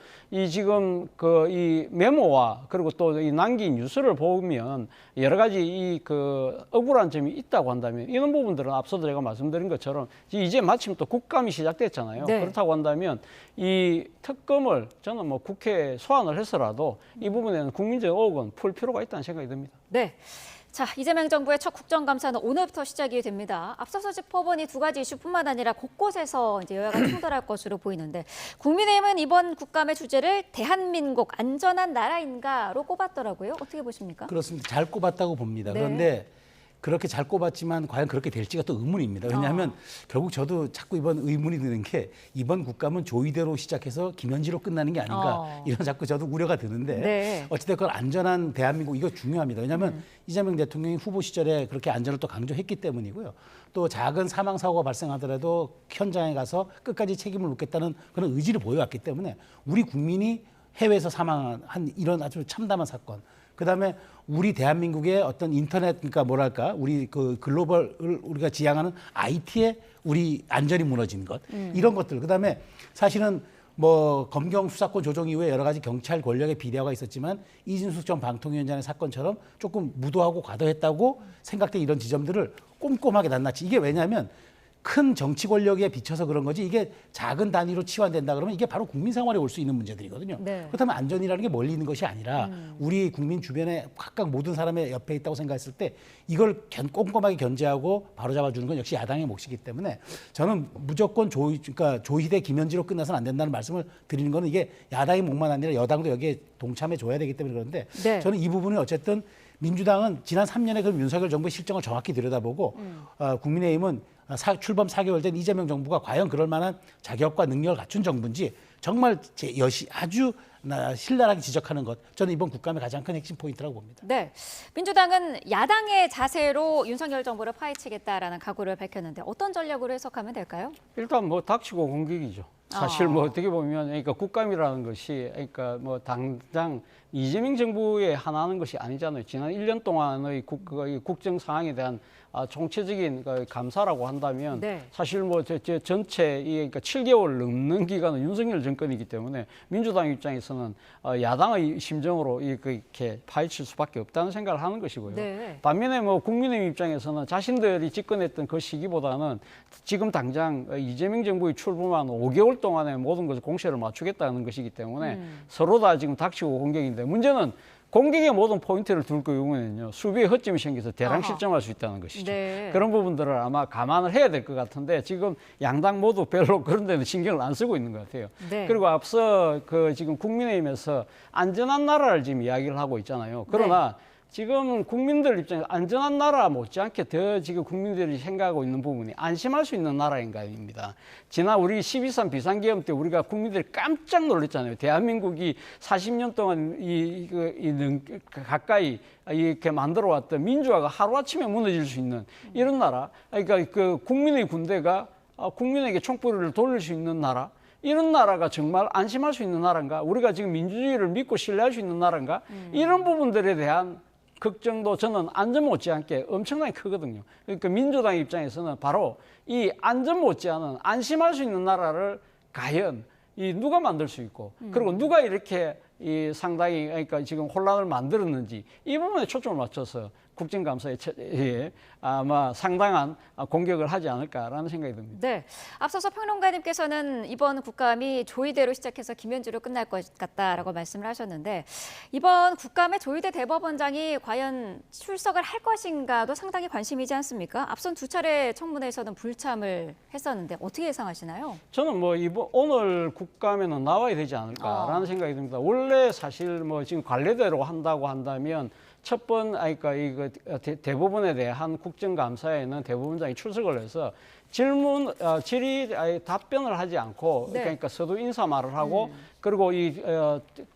지금 이 메모와 그리고 또 이 남긴 뉴스를 보면 여러 가지 억울한 점이 있다고 한다면 이런 부분들은 앞서도 제가 말씀드린 것처럼 이제 마침 또 국감이 시작됐잖아요. 네. 그렇다고 한다면 이 특검을 저는 뭐 국회에 소환을 해서라도 이 부분에는 국민적 의혹은 풀 필요가 있다는 생각이 듭니다. 네. 자, 이재명 정부의 첫 국정감사는 오늘부터 시작이 됩니다. 앞서서 짚어본 이 두 가지 이슈뿐만 아니라 곳곳에서 이제 여야가 충돌할 것으로 보이는데 국민의힘은 이번 국감의 주제를 대한민국 안전한 나라인가로 꼽았더라고요. 어떻게 보십니까? 그렇습니다. 잘 꼽았다고 봅니다. 네. 그런데 그렇게 잘 꼽았지만 과연 그렇게 될지가 또 의문입니다. 왜냐하면 결국 저도 자꾸 이번 의문이 드는 게 이번 국감은 조이대로 시작해서 김현지로 끝나는 게 아닌가 이런 자꾸 저도 우려가 드는데 네. 어찌됐건 안전한 대한민국 이거 중요합니다. 왜냐하면 이재명 대통령이 후보 시절에 그렇게 안전을 또 강조했기 때문이고요. 또 작은 사망 사고가 발생하더라도 현장에 가서 끝까지 책임을 묻겠다는 그런 의지를 보여왔기 때문에 우리 국민이 해외에서 사망한 이런 아주 참담한 사건. 그다음에 우리 대한민국의 어떤 인터넷 그러니까 뭐랄까 우리 글로벌을 우리가 지향하는 IT에 우리 안전이 무너진 것 이런 것들 그다음에 사실은 뭐 검경 수사권 조정 이후에 여러 가지 경찰 권력의 비대화가 있었지만 이진숙 전 방통위원장의 사건처럼 조금 무도하고 과도했다고 생각된 이런 지점들을 꼼꼼하게 낱낱이 이게 왜냐하면 큰 정치 권력에 비춰서 그런 거지 이게 작은 단위로 치환된다 그러면 이게 바로 국민 생활에 올 수 있는 문제들이거든요. 네. 그렇다면 안전이라는 게 멀리 있는 것이 아니라 우리 국민 주변에 각각 모든 사람의 옆에 있다고 생각했을 때 이걸 꼼꼼하게 견제하고 바로잡아주는 건 역시 야당의 몫이기 때문에 저는 무조건 그러니까 조희대 김현지로 끝나서는 안 된다는 말씀을 드리는 거는 이게 야당의 몫만 아니라 여당도 여기에 동참해 줘야 되기 때문에 그런데 네. 저는 이 부분은 어쨌든 민주당은 지난 3년의 그 윤석열 정부의 실정을 정확히 들여다보고 국민의힘은 출범 4개월 된 이재명 정부가 과연 그럴 만한 자격과 능력을 갖춘 정부인지 정말 아주 신랄하게 지적하는 것 저는 이번 국감의 가장 큰 핵심 포인트라고 봅니다. 네, 민주당은 야당의 자세로 윤석열 정부를 파헤치겠다라는 각오를 밝혔는데 어떤 전략으로 해석하면 될까요? 일단 뭐 닥치고 공격이죠. 사실 뭐 어떻게 보면 그러니까 국감이라는 것이 그러니까 뭐 당장 이재명 정부에 하나하는 것이 아니잖아요. 지난 1년 동안의 국정 상황에 대한 총체적인 감사라고 한다면 네. 사실 뭐 전체 그러니까 7개월 넘는 기간은 윤석열 정권이기 때문에 민주당 입장에서는 야당의 심정으로 이렇게 파헤칠 수밖에 없다는 생각을 하는 것이고요. 네. 반면에 뭐 국민의힘 입장에서는 자신들이 집권했던 그 시기보다는 지금 당장 이재명 정부의 출범한 5개월 동안에 모든 것을 공세를 맞추겠다는 것이기 때문에 서로 다 지금 닥치고 공격인데 문제는 공격의 모든 포인트를 둘 경우에는요, 수비에 허점이 생겨서 대량 실점할 수 있다는 것이죠. 네. 그런 부분들을 아마 감안을 해야 될 것 같은데 지금 양당 모두 별로 그런 데는 신경을 안 쓰고 있는 것 같아요. 네. 그리고 앞서 그 지금 국민의힘에서 안전한 나라를 지금 이야기를 하고 있잖아요. 그러나 지금 국민들 입장에서 안전한 나라 못지않게 더 지금 국민들이 생각하고 있는 부분이 안심할 수 있는 나라인가입니다. 지난 우리 12.3 비상계엄 때 우리가 국민들이 깜짝 놀랐잖아요. 대한민국이 40년 동안 가까이 이렇게 만들어 왔던 민주화가 하루아침에 무너질 수 있는 이런 나라. 그러니까 그 국민의 군대가 국민에게 총불을 돌릴 수 있는 나라. 이런 나라가 정말 안심할 수 있는 나라인가? 우리가 지금 민주주의를 믿고 신뢰할 수 있는 나라인가? 이런 부분들에 대한 걱정도 저는 안전 못지않게 엄청나게 크거든요. 그러니까 민주당 입장에서는 바로 이 안전 못지않은 안심할 수 있는 나라를 과연 누가 만들 수 있고 그리고 누가 이렇게 상당히 그러니까 지금 혼란을 만들었는지 이 부분에 초점을 맞춰서 국정감사에 아마 상당한 공격을 하지 않을까라는 생각이 듭니다. 네, 앞서서 평론가님께서는 이번 국감이 조의대로 시작해서 김현주로 끝날 것 같다라고 말씀을 하셨는데 이번 국감에 조의대 대법원장이 과연 출석을 할 것인가도 상당히 관심이지 않습니까? 앞선 두 차례 청문회에서는 불참을 했었는데 어떻게 예상하시나요? 저는 뭐 오늘 국감에는 나와야 되지 않을까라는 생각이 듭니다. 원래 사실 뭐 지금 관례대로 한다고 한다면 첫 번, 그러니까 이거 대법원에 대한 국정감사에는 대법원장이 출석을 해서 질의 답변을 하지 않고 그러니까 서두 인사말을 하고 그리고 이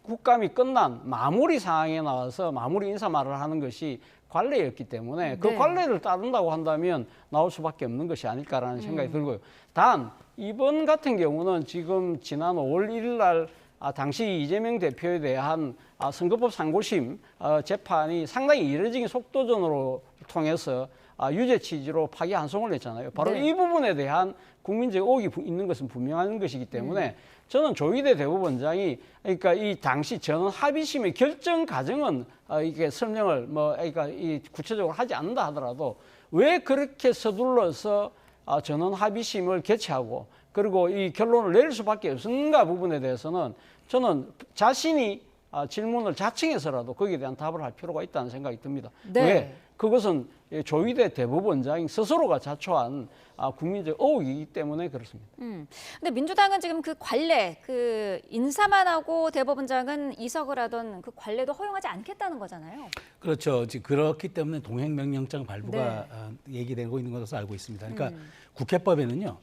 국감이 끝난 마무리 상황에 나와서 마무리 인사말을 하는 것이 관례였기 때문에 그 관례를 따른다고 한다면 나올 수밖에 없는 것이 아닐까라는 생각이 들고요. 단 이번 같은 경우는 지금 지난 5월 1일 날 당시 이재명 대표에 대한 선거법 상고심 재판이 상당히 이례적인 속도전으로 통해서 유죄 취지로 파기환송을 했잖아요. 바로 이 부분에 대한 국민적 의혹이 있는 것은 분명한 것이기 때문에 저는 조의대 대법원장이 그러니까 이 당시 전원 합의심의 결정 과정은 이게 설명을 그러니까 이 구체적으로 하지 않는다 하더라도 왜 그렇게 서둘러서 전원 합의심을 개최하고 그리고 이 결론을 내릴 수밖에 없는가 부분에 대해서는 저는 자신이 질문을 자청해서라도 거기에 대한 답을 할 필요가 있다는 생각이 듭니다. 왜? 그것은 조의대 대법원장이 스스로가 자초한 국민적 의혹이기 때문에 그렇습니다. 근데 민주당은 지금 그 관례, 그 인사만 하고 대법원장은 이석을 하던 그 관례도 허용하지 않겠다는 거잖아요. 그렇죠. 그렇기 때문에 동행명령장 발부가 얘기되고 있는 것으로 알고 있습니다. 그러니까 국회법에는요.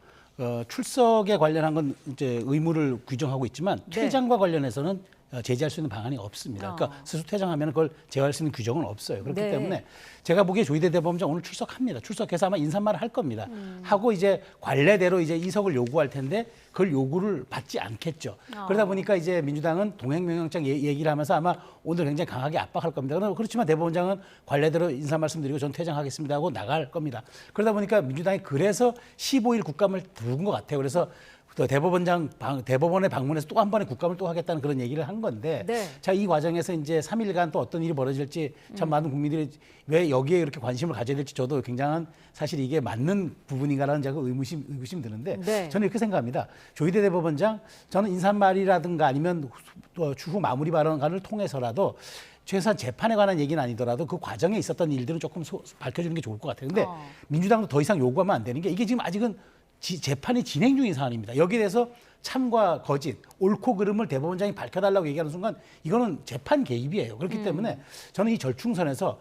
출석에 관련한 건 이제 의무를 규정하고 있지만 퇴장과 관련해서는 제지할 수 있는 방안이 없습니다. 그러니까 스스로 퇴장하면 그걸 제어할 수 있는 규정은 없어요. 그렇기 때문에 제가 보기에 조의대 대법원장 오늘 출석합니다. 출석해서 아마 인사말을 할 겁니다. 하고 이제 관례대로 이제 이석을 요구할 텐데 그걸 요구를 받지 않겠죠. 그러다 보니까 이제 민주당은 동행명령장 얘기를 하면서 아마 오늘 굉장히 강하게 압박할 겁니다. 그렇지만 대법원장은 관례대로 인사 말씀드리고 전 퇴장하겠습니다 하고 나갈 겁니다. 그러다 보니까 민주당이 그래서 15일 국감을 부른 것 같아요. 그래서 또 대법원에 방문해서 또 한 번에 국감을 또 하겠다는 그런 얘기를 한 건데 자, 이 과정에서 이제 3일간 또 어떤 일이 벌어질지 참 많은 국민들이 왜 여기에 이렇게 관심을 가져야 될지 저도 굉장한 사실 이게 맞는 부분인가라는 제가 의구심 드는데 저는 이렇게 생각합니다. 조의대 대법원장 저는 인사말이라든가 아니면 또 추후 마무리 발언을 통해서라도 최소한 재판에 관한 얘기는 아니더라도 그 과정에 있었던 일들은 조금 밝혀주는 게 좋을 것 같아요. 근데 민주당도 더 이상 요구하면 안 되는 게 이게 지금 아직은 재판이 진행 중인 사안입니다. 여기에 대해서 참과 거짓, 옳고 그름을 대법원장이 밝혀달라고 얘기하는 순간 이거는 재판 개입이에요. 그렇기 때문에 저는 이 절충선에서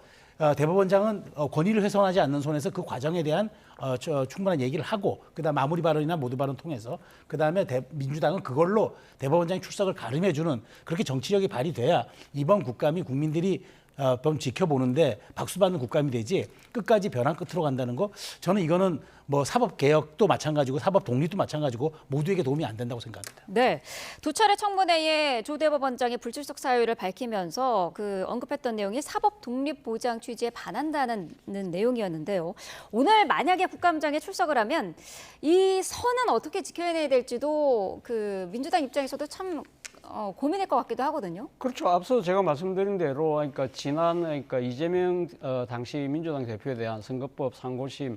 대법원장은 권위를 훼손하지 않는 선에서 그 과정에 대한 충분한 얘기를 하고 그다음 마무리 발언이나 모두 발언 통해서 그다음에 민주당은 그걸로 대법원장의 출석을 가름해주는 그렇게 정치력이 발휘돼야 이번 국감이 국민들이 지켜보는데 박수받는 국감이 되지 끝까지 벼랑 끝으로 간다는 거 저는 이거는 뭐 사법개혁도 마찬가지고 사법 독립도 마찬가지고 모두에게 도움이 안 된다고 생각합니다. 네, 두 차례 청문회에 조 대법원장이 불출석 사유를 밝히면서 그 언급했던 내용이 사법 독립 보장 취지에 반한다는 내용이었는데요. 오늘 만약에 국감장에 출석을 하면 이 선은 어떻게 지켜내야 될지도 그 민주당 입장에서도 참 고민일 것 같기도 하거든요. 그렇죠. 앞서 제가 말씀드린 대로 그러니까 이재명 당시 민주당 대표에 대한 선거법 상고심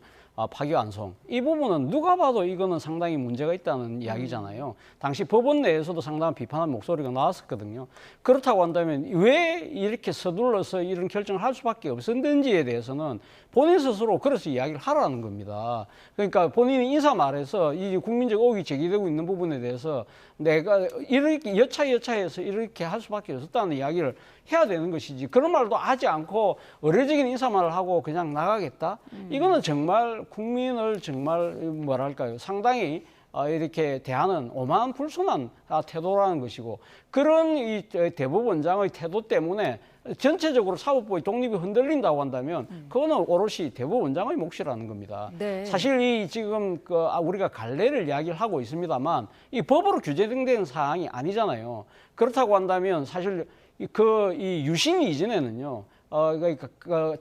파기환송 이 부분은 누가 봐도 이거는 상당히 문제가 있다는 이야기잖아요. 당시 법원 내에서도 상당한 비판한 목소리가 나왔었거든요. 그렇다고 한다면 왜 이렇게 서둘러서 이런 결정을 할 수밖에 없었는지에 대해서는 본인 스스로 그래서 이야기를 하라는 겁니다. 그러니까 본인이 인사 말에서 이 국민적 의혹이 제기되고 있는 부분에 대해서 내가 이렇게 여차여차해서 이렇게 할 수밖에 없었다는 이야기를 해야 되는 것이지 그런 말도 하지 않고 의례적인 인사말을 하고 그냥 나가겠다? 이거는 정말 국민을 정말 뭐랄까요 상당히 이렇게 대하는 오만 불순한 태도라는 것이고 그런 이 대법원장의 태도 때문에 전체적으로 사법부의 독립이 흔들린다고 한다면 그거는 오롯이 대법원장의 몫이라는 겁니다. 네. 사실 이 지금 우리가 갈래를 이야기를 하고 있습니다만 이 법으로 규정된 사항이 아니잖아요. 그렇다고 한다면 사실 이 유신 이전에는요.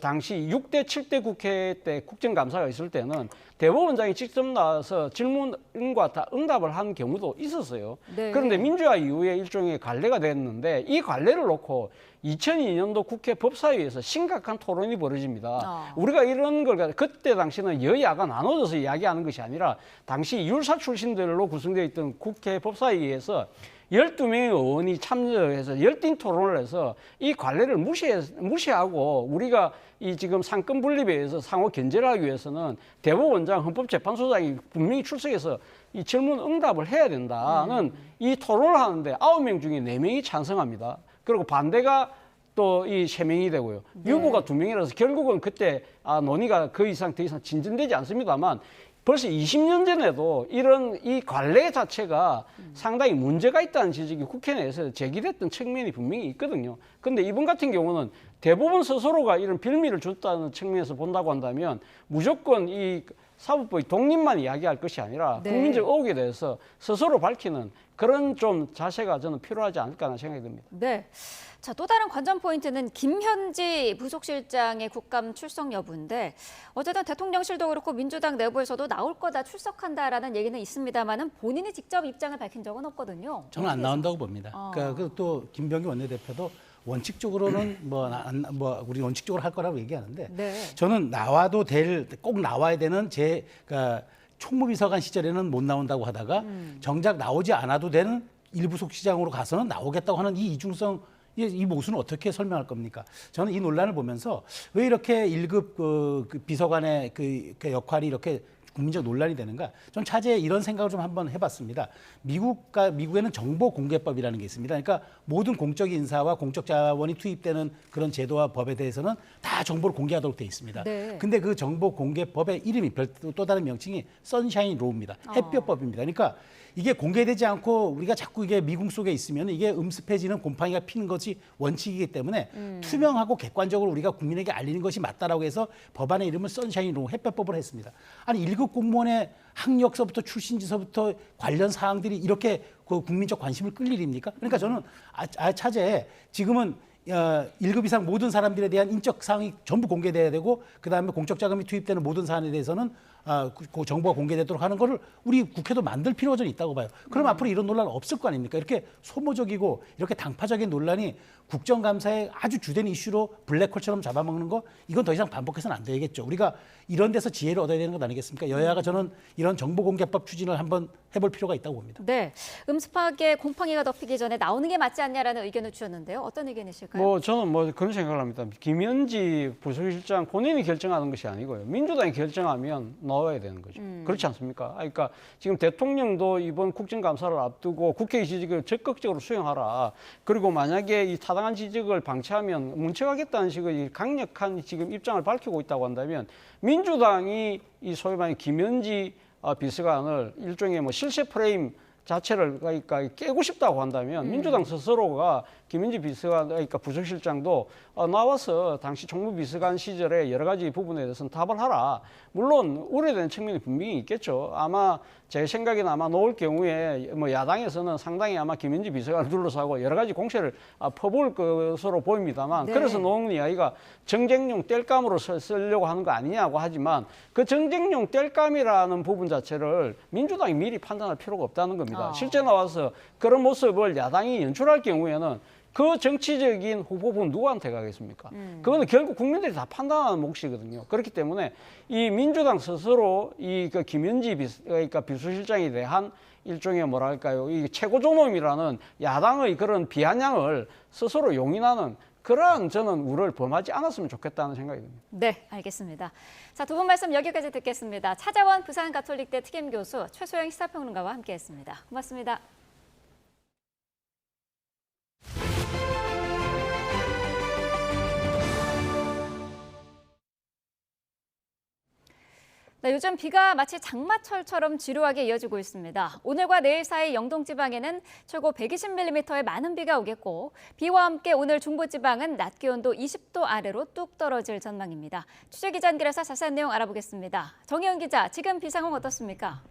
당시 6대 7대 국회 때 국정감사가 있을 때는 대법원장이 직접 나와서 질문과 다 응답을 한 경우도 있었어요. 네. 그런데 민주화 이후에 일종의 관례가 됐는데 이 관례를 놓고 2002년도 국회 법사위에서 심각한 토론이 벌어집니다. 우리가 이런 걸 그때 당시는 여야가 나눠져서 이야기하는 것이 아니라 당시 율사 출신들로 구성되어 있던 국회 법사위에서 12명의 의원이 참여해서 열띤 토론을 해서 이 관례를 무시하고 우리가 이 지금 상권 분립에 의해서 상호 견제를 하기 위해서는 대법원장, 헌법재판소장이 분명히 출석해서 이 질문 응답을 해야 된다는 이 토론을 하는데 9명 중에 4명이 찬성합니다. 그리고 반대가 또 이 3명이 되고요. 유보가 2명이라서 결국은 그때 논의가 더 이상 진전되지 않습니다만 벌써 20년 전에도 이런 이 관례 자체가 상당히 문제가 있다는 지적이 국회 내에서 제기됐던 측면이 분명히 있거든요. 그런데 이번 같은 경우는 대법원 스스로가 이런 빌미를 줬다는 측면에서 본다고 한다면 무조건 이 사법부의 독립만 이야기할 것이 아니라 네. 국민적 의혹에 대해서 스스로 밝히는 그런 좀 자세가 저는 필요하지 않을까 하는 생각이 듭니다. 네. 자, 또 다른 관전 포인트는 김현지 부속실장의 국감 출석 여부인데 어쨌든 대통령실도 그렇고 민주당 내부에서도 나올 거다 출석한다라는 얘기는 있습니다만은 본인이 직접 입장을 밝힌 적은 없거든요. 저는 안 나온다고 봅니다. 그러니까 또 김병기 원내대표도 원칙적으로는 우리 원칙적으로 할 거라고 얘기하는데 네. 저는 꼭 나와야 되는 그러니까 총무비서관 시절에는 못 나온다고 하다가 정작 나오지 않아도 되는 일부속시장으로 가서는 나오겠다고 하는 이 이중성 이 모순을 어떻게 설명할 겁니까? 저는 이 논란을 보면서 왜 이렇게 1급 비서관의 그 역할이 이렇게 국민적 논란이 되는가? 전 차제에 이런 생각을 좀 한번 해봤습니다. 미국에는 정보공개법이라는 게 있습니다. 그러니까 모든 공적 인사와 공적 자원이 투입되는 그런 제도와 법에 대해서는 다 정보를 공개하도록 돼 있습니다. 네. 근데 그 정보공개법의 이름이 또 다른 명칭이 선샤인 로우입니다. 햇볕법입니다. 그러니까 이게 공개되지 않고 우리가 자꾸 이게 미궁 속에 있으면 이게 음습해지는 곰팡이가 피는 것이 원칙이기 때문에 투명하고 객관적으로 우리가 국민에게 알리는 것이 맞다라고 해서 법안의 이름을 선샤인으로 햇볕법을 했습니다. 아니 1급 공무원의 학력서부터 출신지서부터 관련 사항들이 이렇게 그 국민적 관심을 끌 일입니까? 그러니까 저는 차제에 지금은 1급 이상 모든 사람들에 대한 인적 사항이 전부 공개돼야 되고 그다음에 공적 자금이 투입되는 모든 사안에 대해서는 그 정보가 공개되도록 하는 거를 우리 국회도 만들 필요가 좀 있다고 봐요. 그럼 앞으로 이런 논란 없을 거 아닙니까? 이렇게 소모적이고 이렇게 당파적인 논란이 국정감사의 아주 주된 이슈로 블랙홀처럼 잡아먹는 거 이건 더 이상 반복해서는 안 되겠죠. 우리가 이런 데서 지혜를 얻어야 되는 것 아니겠습니까? 여야가 저는 이런 정보공개법 추진을 한번 해볼 필요가 있다고 봅니다. 네, 음습하게 곰팡이가 덮이기 전에 나오는 게 맞지 않냐라는 의견을 주셨는데요. 어떤 의견이실까요? 저는 그런 생각을 합니다. 김현지 부속실장 본인이 결정하는 것이 아니고요. 민주당이 결정하면 나와야 되는 거죠. 그렇지 않습니까? 그러니까 지금 대통령도 이번 국정감사를 앞두고 국회의 지적을 적극적으로 수용하라. 그리고 만약에 이 타당한 지적을 방치하면 문책하겠다는 식의 강력한 지금 입장을 밝히고 있다고 한다면 민주당이 이 소위 말하는 김현지 비서관을 일종의 실세 프레임 자체를 그러니까 깨고 싶다고 한다면 민주당 스스로가 김현지 비서관 그러니까 부속실장도 나와서 당시 총무비서관 시절에 여러 가지 부분에 대해서는 답을 하라. 물론 우려되는 측면이 분명히 있겠죠. 아마 제 생각에는 아마 놓을 경우에 야당에서는 상당히 아마 김현지 비서관을 둘러싸고 여러 가지 공세를 퍼부을 것으로 보입니다만 네. 그래서 놓은 이야기가 정쟁용 땔감으로 쓰려고 하는 거 아니냐고 하지만 그 정쟁용 땔감이라는 부분 자체를 민주당이 미리 판단할 필요가 없다는 겁니다. 않습니까? 실제 나와서 그런 모습을 야당이 연출할 경우에는 그 정치적인 후보분 누구한테 가겠습니까? 그거는 결국 국민들이 다 판단하는 몫이거든요. 그렇기 때문에 이 민주당 스스로 그 김현지 그러니까 비서실장에 대한 일종의 뭐랄까요, 이 최고존엄이라는 야당의 그런 비아냥을 스스로 용인하는 그러한 저는 우려를 범하지 않았으면 좋겠다는 생각이 듭니다. 네, 알겠습니다. 자, 두 분 말씀 여기까지 듣겠습니다. 차자원 부산가톨릭대 특임교수 최소영 시사평론가와 함께했습니다. 고맙습니다. 네, 요즘 비가 마치 장마철처럼 지루하게 이어지고 있습니다. 오늘과 내일 사이 영동지방에는 최고 120mm의 많은 비가 오겠고 비와 함께 오늘 중부지방은 낮 기온도 20도 아래로 뚝 떨어질 전망입니다. 취재기자 연결해서 자세한 내용 알아보겠습니다. 정혜은 기자, 지금 비 상황 어떻습니까?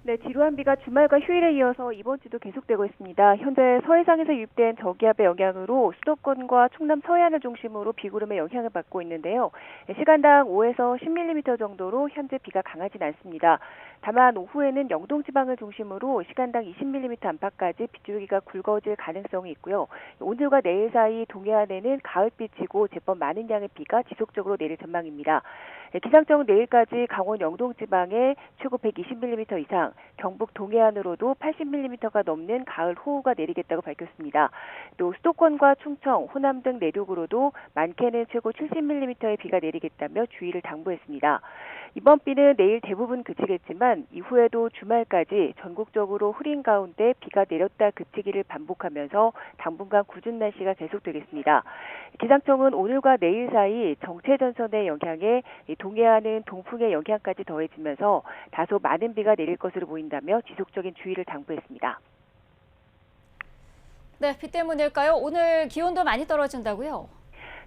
네, 지루한 비가 주말과 휴일에 이어서 이번 주도 계속되고 있습니다. 현재 서해상에서 유입된 저기압의 영향으로 수도권과 충남 서해안을 중심으로 비구름의 영향을 받고 있는데요. 시간당 5에서 10mm 정도로 현재 비가 강하진 않습니다. 다만 오후에는 영동 지방을 중심으로 시간당 20mm 안팎까지 빗줄기가 굵어질 가능성이 있고요. 오늘과 내일 사이 동해안에는 가을빛이고 제법 많은 양의 비가 지속적으로 내릴 전망입니다. 기상청은 내일까지 강원 영동 지방에 최고 120mm 이상, 경북 동해안으로도 80mm가 넘는 가을 호우가 내리겠다고 밝혔습니다. 또 수도권과 충청, 호남 등 내륙으로도 많게는 최고 70mm의 비가 내리겠다며 주의를 당부했습니다. 이번 비는 내일 대부분 그치겠지만 이후에도 주말까지 전국적으로 흐린 가운데 비가 내렸다 그치기를 반복하면서 당분간 궂은 날씨가 계속되겠습니다. 기상청은 오늘과 내일 사이 정체전선의 영향에 동해안은 동풍의 영향까지 더해지면서 다소 많은 비가 내릴 것으로 보인다며 지속적인 주의를 당부했습니다. 네, 비 때문일까요? 오늘 기온도 많이 떨어진다고요?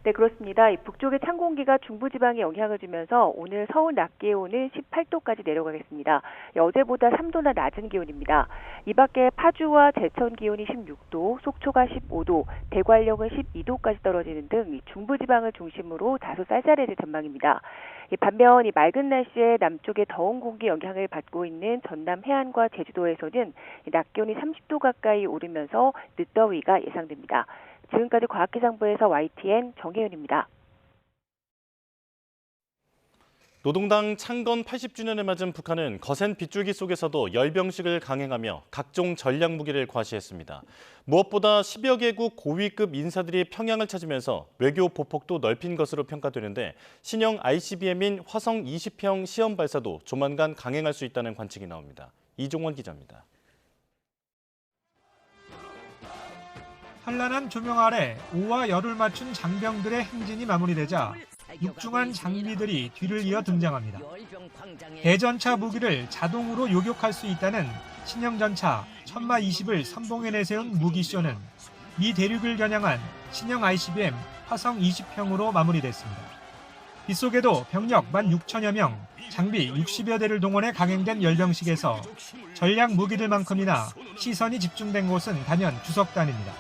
네, 그렇습니다. 북쪽의 찬 공기가 중부지방에 영향을 주면서 오늘 서울 낮 기온은 18도까지 내려가겠습니다. 어제보다 3도나 낮은 기온입니다. 이 밖에 파주와 제천 기온이 16도, 속초가 15도, 대관령은 12도까지 떨어지는 등 중부지방을 중심으로 다소 쌀쌀해질 전망입니다. 반면 이 맑은 날씨에 남쪽의 더운 공기 영향을 받고 있는 전남 해안과 제주도에서는 낮 기온이 30도 가까이 오르면서 늦더위가 예상됩니다. 지금까지 과학기상부에서 YTN 정혜은입니다. 노동당 창건 80주년을 맞은 북한은 거센 빗줄기 속에서도 열병식을 강행하며 각종 전략 무기를 과시했습니다. 무엇보다 10여 개국 고위급 인사들이 평양을 찾으면서 외교 보폭도 넓힌 것으로 평가되는데 신형 ICBM인 화성 20형 시험 발사도 조만간 강행할 수 있다는 관측이 나옵니다. 이종원 기자입니다. 찬란한 조명 아래 오와 열을 맞춘 장병들의 행진이 마무리되자 육중한 장비들이 뒤를 이어 등장합니다. 대전차 무기를 자동으로 요격할 수 있다는 신형 전차 천마 20을 선봉에 내세운 무기쇼는 미 대륙을 겨냥한 신형 ICBM 화성 20형으로 마무리됐습니다. 빗속에도 병력 16,000여 명, 장비 60여 대를 동원해 강행된 열병식에서 전략 무기들만큼이나 시선이 집중된 곳은 단연 주석단입니다.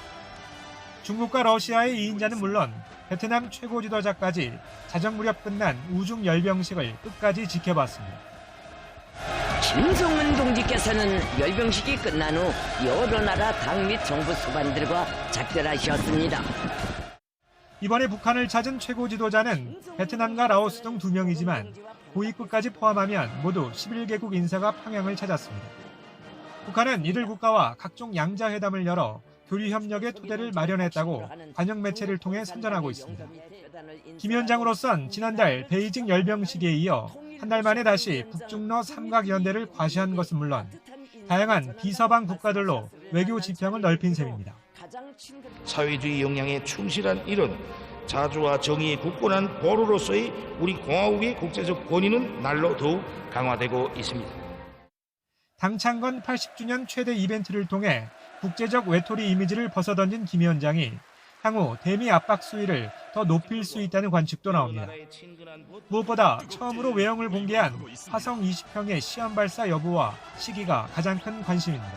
중국과 러시아의 2인자는 물론 베트남 최고 지도자까지 자정 무렵 끝난 우중 열병식을 끝까지 지켜봤습니다. 김정은 동지께서는 열병식이 끝난 후 여러 나라 당 및 정부 수반들과 작별하셨습니다. 이번에 북한을 찾은 최고 지도자는 베트남과 라오스 등 2명이지만 고위급까지 포함하면 모두 11개국 인사가 평양을 찾았습니다. 북한은 이들 국가와 각종 양자회담을 열어 교류 협력의 토대를 마련했다고 관영 매체를 통해 선전하고 있습니다. 김 위원장으로선 지난달 베이징 열병식에 이어 한 달 만에 다시 북중러 삼각연대를 과시한 것은 물론 다양한 비서방 국가들로 외교 지평을 넓힌 셈입니다. 사회주의 역량에 충실한 이런 자주와 정의에 굳건한 보루로서의 우리 공화국의 국제적 권위는 날로 더욱 강화되고 있습니다. 당창건 80주년 최대 이벤트를 통해 국제적 외톨이 이미지를 벗어던진 김 위원장이 향후 대미 압박 수위를 더 높일 수 있다는 관측도 나옵니다. 무엇보다 처음으로 외형을 공개한 화성 20형의 시험 발사 여부와 시기가 가장 큰 관심입니다.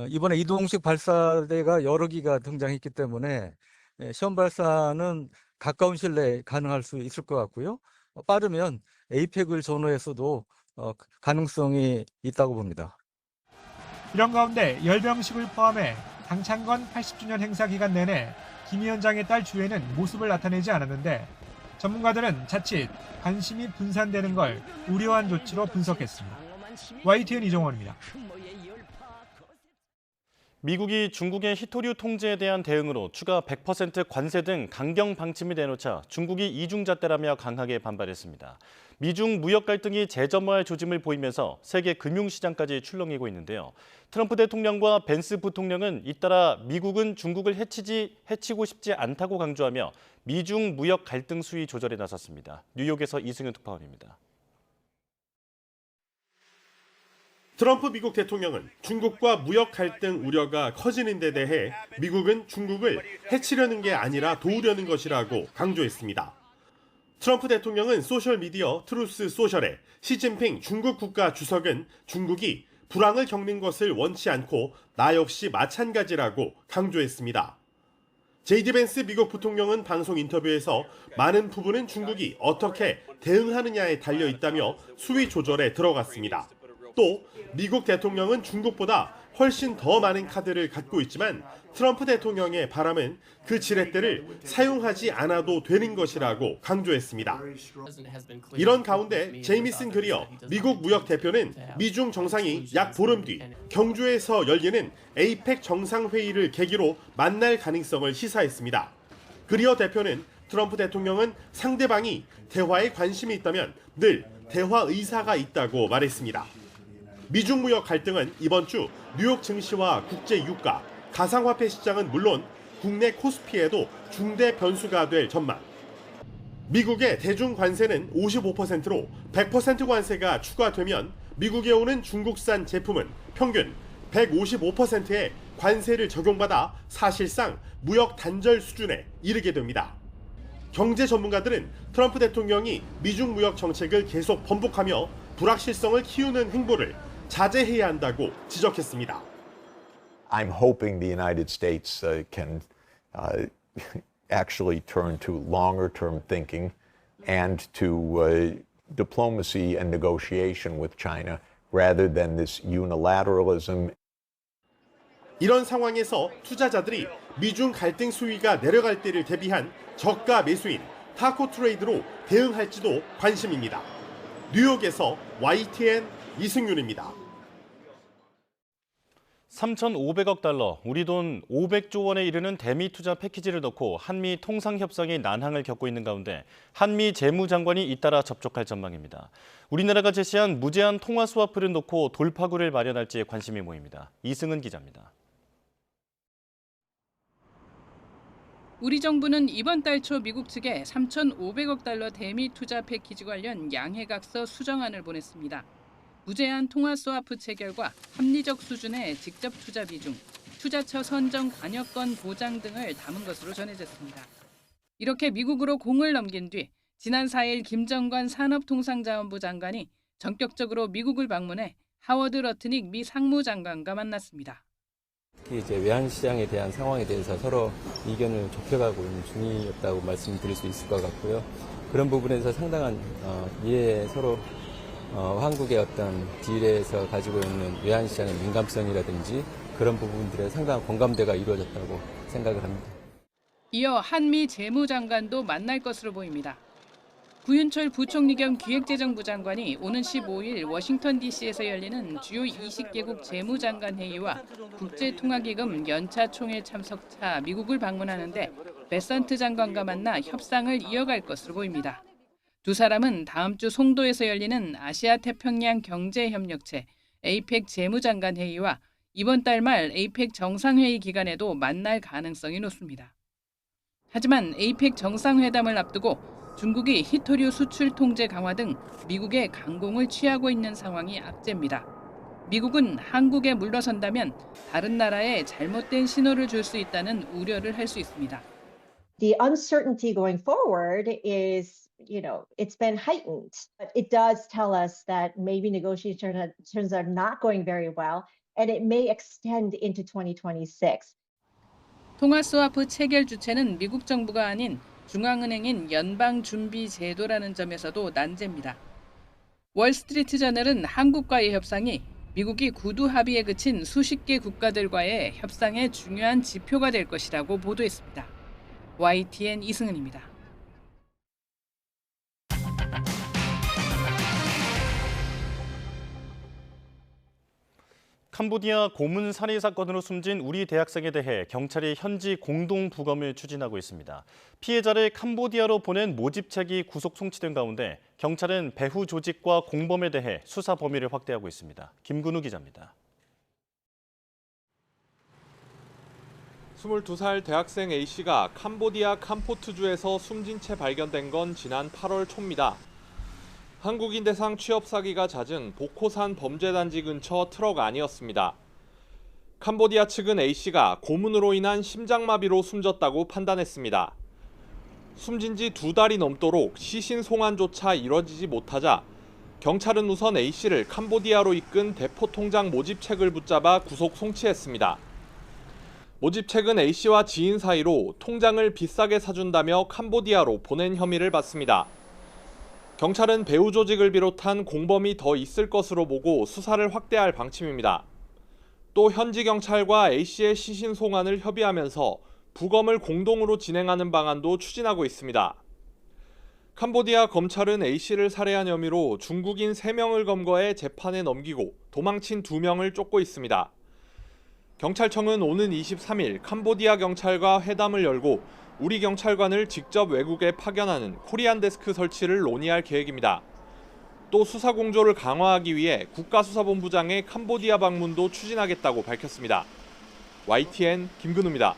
이번에 이동식 발사대가 여러 기가 등장했기 때문에 시험 발사는 가까운 시일 내에 가능할 수 있을 것 같고요. 빠르면 에이펙을 전후해서도 가능성이 있다고 봅니다. 이런 가운데 열병식을 포함해 당창건 80주년 행사 기간 내내 김 위원장의 딸 주혜는 모습을 나타내지 않았는데 전문가들은 자칫 관심이 분산되는 걸 우려한 조치로 분석했습니다. YTN 이종원입니다. 미국이 중국의 히토류 통제에 대한 대응으로 추가 100% 관세 등 강경 방침을 내놓자 중국이 이중잣대라며 강하게 반발했습니다. 미중 무역 갈등이 재점화할 조짐을 보이면서 세계 금융시장까지 출렁이고 있는데요. 트럼프 대통령과 벤스 부통령은 잇따라 미국은 중국을 해치고 싶지 않다고 강조하며 미중 무역 갈등 수위 조절에 나섰습니다. 뉴욕에서 이승윤 특파원입니다. 트럼프 미국 대통령은 중국과 무역 갈등 우려가 커지는 데 대해 미국은 중국을 해치려는 게 아니라 도우려는 것이라고 강조했습니다. 트럼프 대통령은 소셜미디어 트루스 소셜에 시진핑 중국 국가 주석은 중국이 불황을 겪는 것을 원치 않고 나 역시 마찬가지라고 강조했습니다. 제이디 벤스 미국 부통령은 방송 인터뷰에서 많은 부분은 중국이 어떻게 대응하느냐에 달려 있다며 수위 조절에 들어갔습니다. 또 미국 대통령은 중국보다 훨씬 더 많은 카드를 갖고 있지만 트럼프 대통령의 바람은 그 지렛대를 사용하지 않아도 되는 것이라고 강조했습니다. 이런 가운데 제이미슨 그리어 미국 무역 대표는 미중 정상이 약 보름 뒤 경주에서 열리는 에이펙 정상회의를 계기로 만날 가능성을 시사했습니다. 그리어 대표는 트럼프 대통령은 상대방이 대화에 관심이 있다면 늘 대화 의사가 있다고 말했습니다. 미중 무역 갈등은 이번 주 뉴욕 증시와 국제 유가, 가상화폐 시장은 물론 국내 코스피에도 중대 변수가 될 전망. 미국의 대중 관세는 55%로 100% 관세가 추가되면 미국에 오는 중국산 제품은 평균 155%의 관세를 적용받아 사실상 무역 단절 수준에 이르게 됩니다. 경제 전문가들은 트럼프 대통령이 미중 무역 정책을 계속 번복하며 불확실성을 키우는 행보를 자제해야 한다고 지적했습니다. I'm hoping the United States can actually turn to longer-term thinking and to diplomacy and negotiation with China rather than this unilateralism. 이런 상황에서 투자자들이 미중 갈등 수위가 내려갈 때를 대비한 저가 매수인 타코 트레이드로 대응할지도 관심입니다. 뉴욕에서 YTN 이승윤입니다. 3,500억 달러, 우리 돈 500조 원에 이르는 대미 투자 패키지를 넣고 한미 통상 협상이 난항을 겪고 있는 가운데 한미 재무장관이 잇따라 접촉할 전망입니다. 우리나라가 제시한 무제한 통화 스와프를 놓고 돌파구를 마련할지 관심이 모입니다. 이승은 기자입니다. 우리 정부는 이번 달 초 미국 측에 3,500억 달러 대미 투자 패키지 관련 양해각서 수정안을 보냈습니다. 무제한 통화 스와프 체결과 합리적 수준의 직접 투자 비중, 투자처 선정 관여권 보장 등을 담은 것으로 전해졌습니다. 이렇게 미국으로 공을 넘긴 뒤 지난 4일 김정관 산업통상자원부 장관이 전격적으로 미국을 방문해 하워드 러트닉 미 상무장관과 만났습니다. 특히 이제 외환시장에 대한 상황에 대해서 서로 의견을 좁혀가고 있는 중이었다고 말씀드릴 수 있을 것 같고요. 그런 부분에서 상당한 이해 서로 한국의 어떤 딜에서 가지고 있는 외환시장의 민감성이라든지 그런 부분들에 상당한 공감대가 이루어졌다고 생각을 합니다. 이어 한미 재무장관도 만날 것으로 보입니다. 구윤철 부총리 겸 기획재정부 장관이 오는 15일 워싱턴 DC에서 열리는 주요 20개국 재무장관 회의와 국제통화기금 연차 총회 참석차 미국을 방문하는데 베선트 장관과 만나 협상을 이어갈 것으로 보입니다. 두 사람은 다음 주 송도에서 열리는 아시아 태평양 경제협력체 에이펙 재무장관 회의와 이번 달 말 에이펙 정상회의 기간에도 만날 가능성이 높습니다. 하지만 에이펙 정상회담을 앞두고 중국이 히토류 수출 통제 강화 등 미국의 강공을 취하고 있는 상황이 악재입니다. 미국은 한국에 물러선다면 다른 나라에 잘못된 신호를 줄 수 있다는 우려를 할 수 있습니다. The uncertainty going forward is, it's been heightened. But it does tell us that maybe negotiations are not going very well, and it may extend into 2026. 통화 스와프 체결 주체는 미국 정부가 아닌 중앙은행인 연방준비제도라는 점에서도 난제입니다. 월스트리트 저널은 한국과의 협상이 미국이 구두 합의에 그친 수십 개 국가들과의 협상의 중요한 지표가 될 것이라고 보도했습니다. YTN 이승은입니다. 캄보디아 고문 살해 사건으로 숨진 우리 대학생에 대해 경찰이 현지 공동 부검을 추진하고 있습니다. 피해자를 캄보디아로 보낸 모집책이 구속 송치된 가운데 경찰은 배후 조직과 공범에 대해 수사 범위를 확대하고 있습니다. 김근우 기자입니다. 22살 대학생 A씨가 캄보디아 캄포트주에서 숨진 채 발견된 건 지난 8월 초입니다. 한국인 대상 취업 사기가 잦은 보코산 범죄단지 근처 트럭 안이었습니다. 캄보디아 측은 A씨가 고문으로 인한 심장마비로 숨졌다고 판단했습니다. 숨진 지 2달이 넘도록 시신 송환조차 이뤄지지 못하자 경찰은 우선 A씨를 캄보디아로 이끈 대포통장 모집책을 붙잡아 구속 송치했습니다. 모집책은 A씨와 지인 사이로 통장을 비싸게 사준다며 캄보디아로 보낸 혐의를 받습니다. 경찰은 배후 조직을 비롯한 공범이 더 있을 것으로 보고 수사를 확대할 방침입니다. 또 현지 경찰과 A씨의 시신 송환을 협의하면서 부검을 공동으로 진행하는 방안도 추진하고 있습니다. 캄보디아 검찰은 A씨를 살해한 혐의로 중국인 3명을 검거해 재판에 넘기고 도망친 2명을 쫓고 있습니다. 경찰청은 오는 23일 캄보디아 경찰과 회담을 열고 우리 경찰관을 직접 외국에 파견하는 코리안 데스크 설치를 논의할 계획입니다. 또 수사 공조를 강화하기 위해 국가수사본부장의 캄보디아 방문도 추진하겠다고 밝혔습니다. YTN 김근우입니다.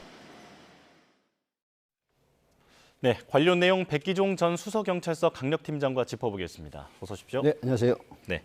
네, 관련 내용 백기종 전 수서경찰서 강력팀장과 짚어보겠습니다. 어서 오십시오. 네, 안녕하세요. 네.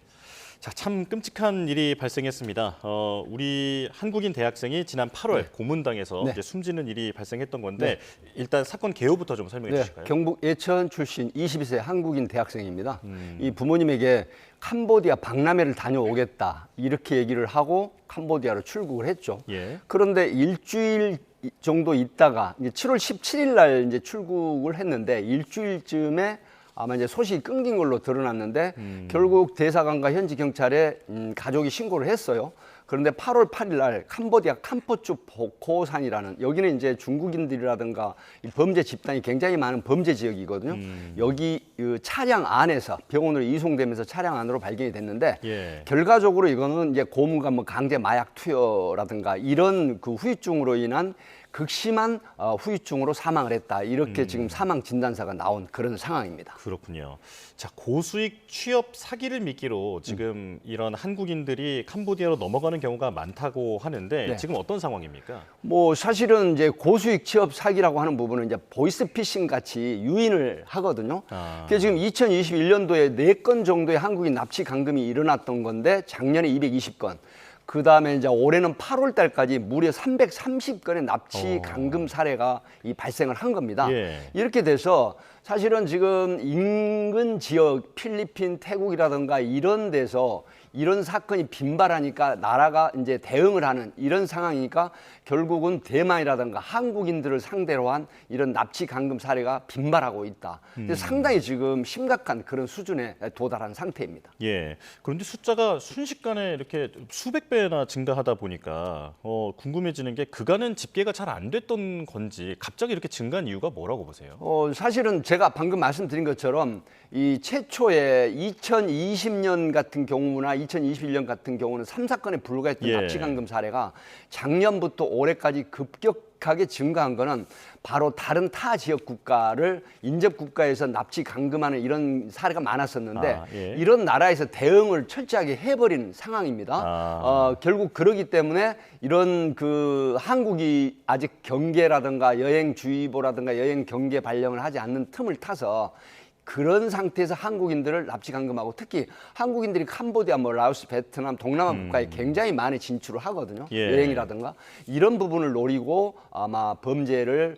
자, 참 끔찍한 일이 발생했습니다. 우리 한국인 대학생이 지난 8월 고문당해서 이제 숨지는 일이 발생했던 건데 일단 사건 개요부터 좀 설명해 주실까요? 경북 예천 출신 22세 한국인 대학생입니다. 이 부모님에게 캄보디아 박람회를 다녀오겠다 이렇게 얘기를 하고 캄보디아로 출국을 했죠. 그런데 일주일 정도 있다가 이제 7월 17일 날 이제 출국을 했는데 일주일쯤에 아마 이제 소식이 끊긴 걸로 드러났는데 결국 대사관과 현지 경찰에 가족이 신고를 했어요. 그런데 8월 8일 날 캄보디아 캄포주 보코산이라는 여기는 이제 중국인들이라든가 범죄 집단이 굉장히 많은 범죄 지역이거든요. 여기 차량 안에서 병원으로 이송되면서 차량 안으로 발견이 됐는데 결과적으로 이거는 이제 고문과 뭐 강제 마약 투여라든가 이런 그 후유증으로 인한 극심한 후유증으로 사망을 했다. 이렇게 지금 사망 진단서가 나온 그런 상황입니다. 그렇군요. 자, 고수익 취업 사기를 미끼로 지금 이런 한국인들이 캄보디아로 넘어가는 경우가 많다고 하는데 지금 어떤 상황입니까? 뭐 사실은 이제 고수익 취업 사기라고 하는 부분은 이제 보이스피싱 같이 유인을 하거든요. 그래서 지금 2021년도에 4건 정도의 한국인 납치 강금이 일어났던 건데 작년에 220건. 그 다음에 이제 올해는 8월 달까지 무려 330건의 납치 강금 사례가 발생을 한 겁니다. 이렇게 돼서 사실은 지금 인근 지역 필리핀, 태국이라든가 이런 데서 이런 사건이 빈발하니까 나라가 이제 대응을 하는 이런 상황이니까 결국은 대만이라든가 한국인들을 상대로 한 이런 납치 강금 사례가 빈발하고 있다. 상당히 지금 심각한 그런 수준에 도달한 상태입니다. 예. 그런데 숫자가 순식간에 이렇게 수백 배나 증가하다 보니까 궁금해지는 게 그간은 집계가 잘 안 됐던 건지 갑자기 이렇게 증가한 이유가 뭐라고 보세요? 사실은 제가 방금 말씀드린 것처럼 이 최초에 2020년 같은 경우나 2021년 같은 경우는 3사건에 불과했던 납치 강금 사례가 작년부터 올해까지 급격하게 증가한 거는 바로 다른 타 지역 국가를 인접 국가에서 납치 강금하는 이런 사례가 많았었는데 이런 나라에서 대응을 철저하게 해버린 상황입니다. 결국 그러기 때문에 이런 그 한국이 아직 경계라든가 여행주의보라든가 여행 경계 발령을 하지 않는 틈을 타서 그런 상태에서 한국인들을 납치 강금하고 특히 한국인들이 캄보디아, 뭐 라오스, 베트남, 동남아 국가에 굉장히 많이 진출을 하거든요. 여행이라든가 이런 부분을 노리고 아마 범죄를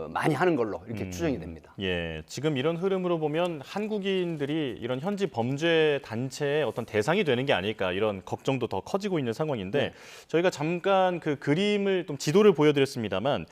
많이 하는 걸로 이렇게 추정이 됩니다. 예, 지금 이런 흐름으로 보면 한국인들이 이런 현지 범죄 단체의 어떤 대상이 되는 게 아닐까 이런 걱정도 더 커지고 있는 상황인데 저희가 잠깐 그 그림을 좀 지도를 보여드렸습니다만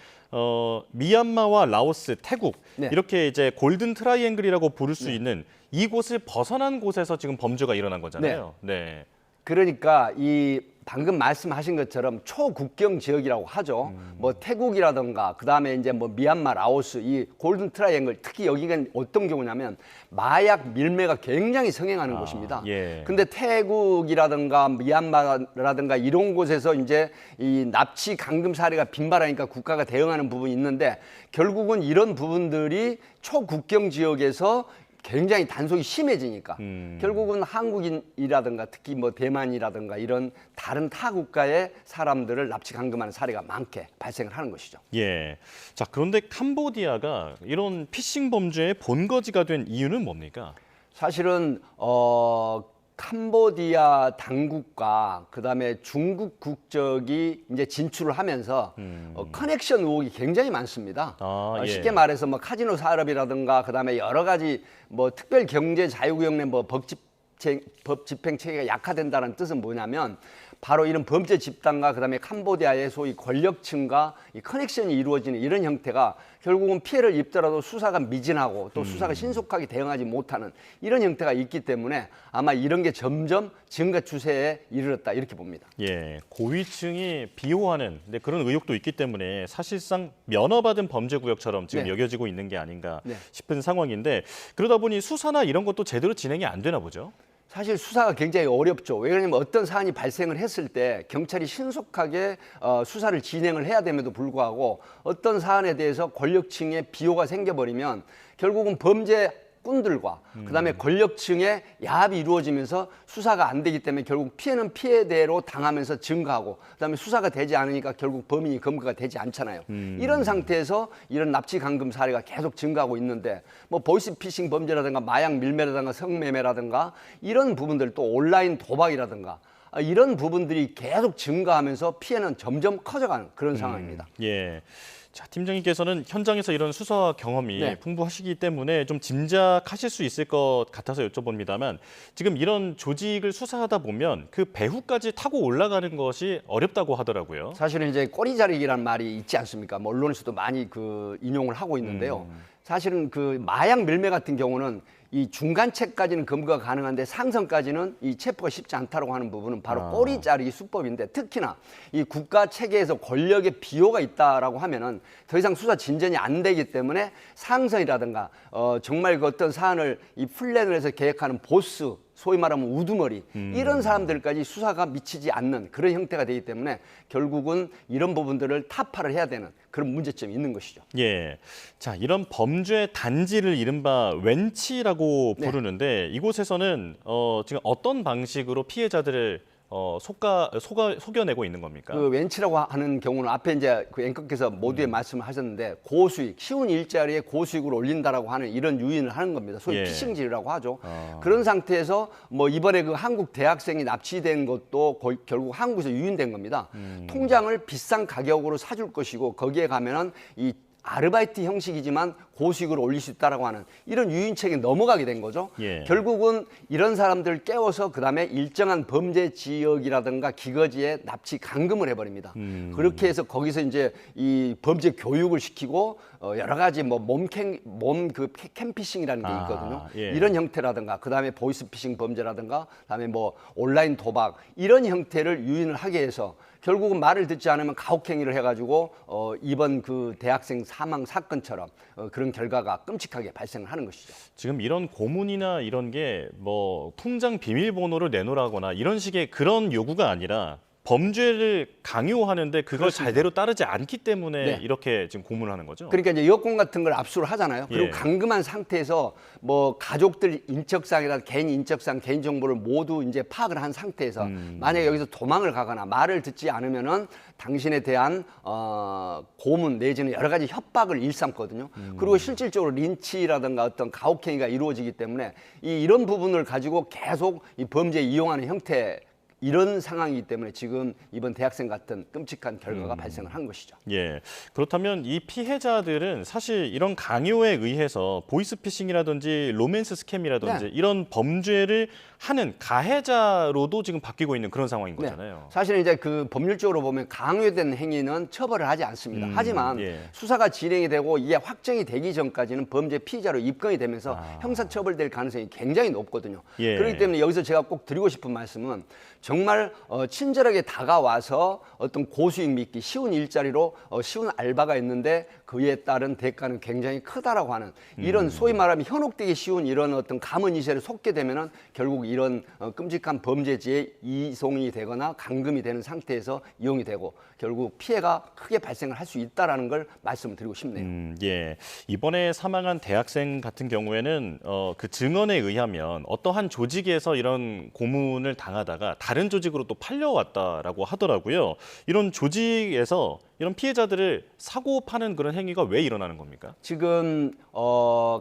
미얀마와 라오스, 태국 이렇게 이제 골든 트라이앵글이라고 부를 수 있는 이곳을 벗어난 곳에서 지금 범죄가 일어난 거잖아요. 네. 그러니까 이 방금 말씀하신 것처럼 초국경 지역이라고 하죠. 뭐 태국이라든가 그다음에 이제 뭐 미얀마, 라오스 이 골든 트라이앵글 특히 여기가 어떤 경우냐면 마약 밀매가 굉장히 성행하는 곳입니다. 예. 근데 태국이라든가 미얀마라든가 이런 곳에서 이제 이 납치 감금 사례가 빈발하니까 국가가 대응하는 부분이 있는데 결국은 이런 부분들이 초국경 지역에서 굉장히 단속이 심해지니까 결국은 한국인이라든가 특히 뭐 대만이라든가 이런 다른 타 국가의 사람들을 납치 감금하는 사례가 많게 발생을 하는 것이죠. 예. 자, 그런데 캄보디아가 이런 피싱 범죄의 본거지가 된 이유는 뭡니까? 사실은 캄보디아 당국과 그다음에 중국 국적이 이제 진출을 하면서 커넥션 의혹이 굉장히 많습니다. 예. 쉽게 말해서 뭐 카지노 산업이라든가 그다음에 여러 가지 뭐 특별 경제 자유구역 내 뭐 법 집행 체계가 약화된다는 뜻은 뭐냐면 바로 이런 범죄 집단과 그다음에 캄보디아의 소위 권력층과 이 커넥션이 이루어지는 이런 형태가 결국은 피해를 입더라도 수사가 미진하고 또 수사가 신속하게 대응하지 못하는 이런 형태가 있기 때문에 아마 이런 게 점점 증가 추세에 이르렀다 이렇게 봅니다. 예, 고위층이 비호하는 그런 의혹도 있기 때문에 사실상 면허받은 범죄 구역처럼 지금 네. 여겨지고 있는 게 아닌가 네. 싶은 상황인데 그러다 보니 수사나 이런 것도 제대로 진행이 안 되나 보죠? 사실 수사가 굉장히 어렵죠. 왜냐하면 어떤 사안이 발생을 했을 때 경찰이 신속하게 수사를 진행을 해야 됨에도 불구하고 어떤 사안에 대해서 권력층의 비호가 생겨버리면 결국은 범죄꾼들과 그다음에 권력층의 야합이 이루어지면서 수사가 안 되기 때문에 결국 피해는 피해대로 당하면서 증가하고 그다음에 수사가 되지 않으니까 결국 범인이 검거가 되지 않잖아요. 이런 상태에서 이런 납치 감금 사례가 계속 증가하고 있는데 뭐 보이스피싱 범죄라든가 마약 밀매라든가 성매매라든가 이런 부분들 또 온라인 도박이라든가 이런 부분들이 계속 증가하면서 피해는 점점 커져가는 그런 상황입니다. 예. 자, 팀장님께서는 현장에서 이런 수사 경험이 네. 풍부하시기 때문에 좀 짐작하실 수 있을 것 같아서 여쭤봅니다만 지금 이런 조직을 수사하다 보면 그 배후까지 타고 올라가는 것이 어렵다고 하더라고요. 사실은 이제 꼬리자르기라는 말이 있지 않습니까? 뭐 언론에서도 많이 그 인용을 하고 있는데요. 사실은 그 마약 밀매 같은 경우는 이 중간체까지는 검거가 가능한데 상선까지는 이 체포가 쉽지 않다고 하는 부분은 바로 꼬리 자르기 수법인데 특히나 이 국가 체계에서 권력의 비호가 있다라고 하면은 더 이상 수사 진전이 안 되기 때문에 상선이라든가 정말 그 어떤 사안을 이 플랜을 해서 계획하는 보스 소위 말하면 우두머리 이런 사람들까지 수사가 미치지 않는 그런 형태가 되기 때문에 결국은 이런 부분들을 타파를 해야 되는 그런 문제점이 있는 것이죠. 예. 자, 이런 범죄 단지를 이른바 웬치라고 부르는데 이곳에서는 지금 어떤 방식으로 피해자들을 속여내고 있는 겁니까? 그 웬치라고 하는 경우는 앞에 이제 그 앵커께서 모두의 말씀을 하셨는데 고수익, 쉬운 일자리에 고수익을 올린다라고 하는 이런 유인을 하는 겁니다. 소위 예. 피싱질이라고 하죠. 그런 상태에서 뭐 이번에 그 한국 대학생이 납치된 것도 결국 한국에서 유인된 겁니다. 통장을 비싼 가격으로 사줄 것이고 거기에 가면은 이 아르바이트 형식이지만 고수익을 올릴 수 있다라고 하는 이런 유인책에 넘어가게 된 거죠. 예. 결국은 이런 사람들을 깨워서 그다음에 일정한 범죄 지역이라든가 기거지에 납치 감금을 해버립니다. 그렇게 해서 거기서 이제 이 범죄 교육을 시키고 여러 가지 뭐 그 캠피싱이라는 게 있거든요. 예. 이런 형태라든가 그다음에 보이스피싱 범죄라든가 그다음에 뭐 온라인 도박 이런 형태를 유인을 하게 해서 결국은 말을 듣지 않으면 가혹행위를 해가지고 이번 그 대학생 사망 사건처럼 그런 결과가 끔찍하게 발생을 하는 것이죠. 지금 이런 고문이나 이런 게 뭐 통장 비밀번호를 내놓으라거나 이런 식의 그런 요구가 아니라 범죄를 강요하는데 그걸 그렇습니다. 제대로 따르지 않기 때문에 네. 이렇게 지금 고문을 하는 거죠? 그러니까 이제 여권 같은 걸 압수를 하잖아요. 그리고 예. 감금한 상태에서 뭐 가족들 인적사항이나 개인 인적사항, 개인 정보를 모두 이제 파악을 한 상태에서 만약에 여기서 도망을 가거나 말을 듣지 않으면은 당신에 대한 고문 내지는 여러 가지 협박을 일삼거든요. 그리고 실질적으로 린치라든가 어떤 가혹행위가 이루어지기 때문에 이런 부분을 가지고 계속 이 범죄에 이용하는 형태. 이런 상황이기 때문에 지금 이번 대학생 같은 끔찍한 결과가 발생을 한 것이죠. 예. 그렇다면 이 피해자들은 사실 이런 강요에 의해서 보이스피싱이라든지 로맨스 스캠이라든지 네. 이런 범죄를 하는 가해자로도 지금 바뀌고 있는 그런 상황인 거잖아요. 사실은 이제 그 법률적으로 보면 강요된 행위는 처벌을 하지 않습니다. 하지만 예. 수사가 진행이 되고 이게 확정이 되기 전까지는 범죄 피의자로 입건이 되면서 형사처벌될 가능성이 굉장히 높거든요. 예. 그렇기 때문에 여기서 제가 꼭 드리고 싶은 말씀은 정말 친절하게 다가와서 어떤 고수익 믿기 쉬운 일자리로 쉬운 알바가 있는데 그에 따른 대가는 굉장히 크다라고 하는 이런 소위 말하면 현혹되기 쉬운 이런 어떤 가문이세를 속게 되면은 결국 이런 끔찍한 범죄지에 이송이 되거나 감금이 되는 상태에서 이용이 되고 결국 피해가 크게 발생을 할 수 있다라는 걸 말씀을 드리고 싶네요. 예. 이번에 사망한 대학생 같은 경우에는 그 증언에 의하면 어떠한 조직에서 이런 고문을 당하다가 다른 조직으로 또 팔려왔다라고 하더라고요. 이런 조직에서 이런 피해자들을 사고 파는 그런 행위가 왜 일어나는 겁니까? 지금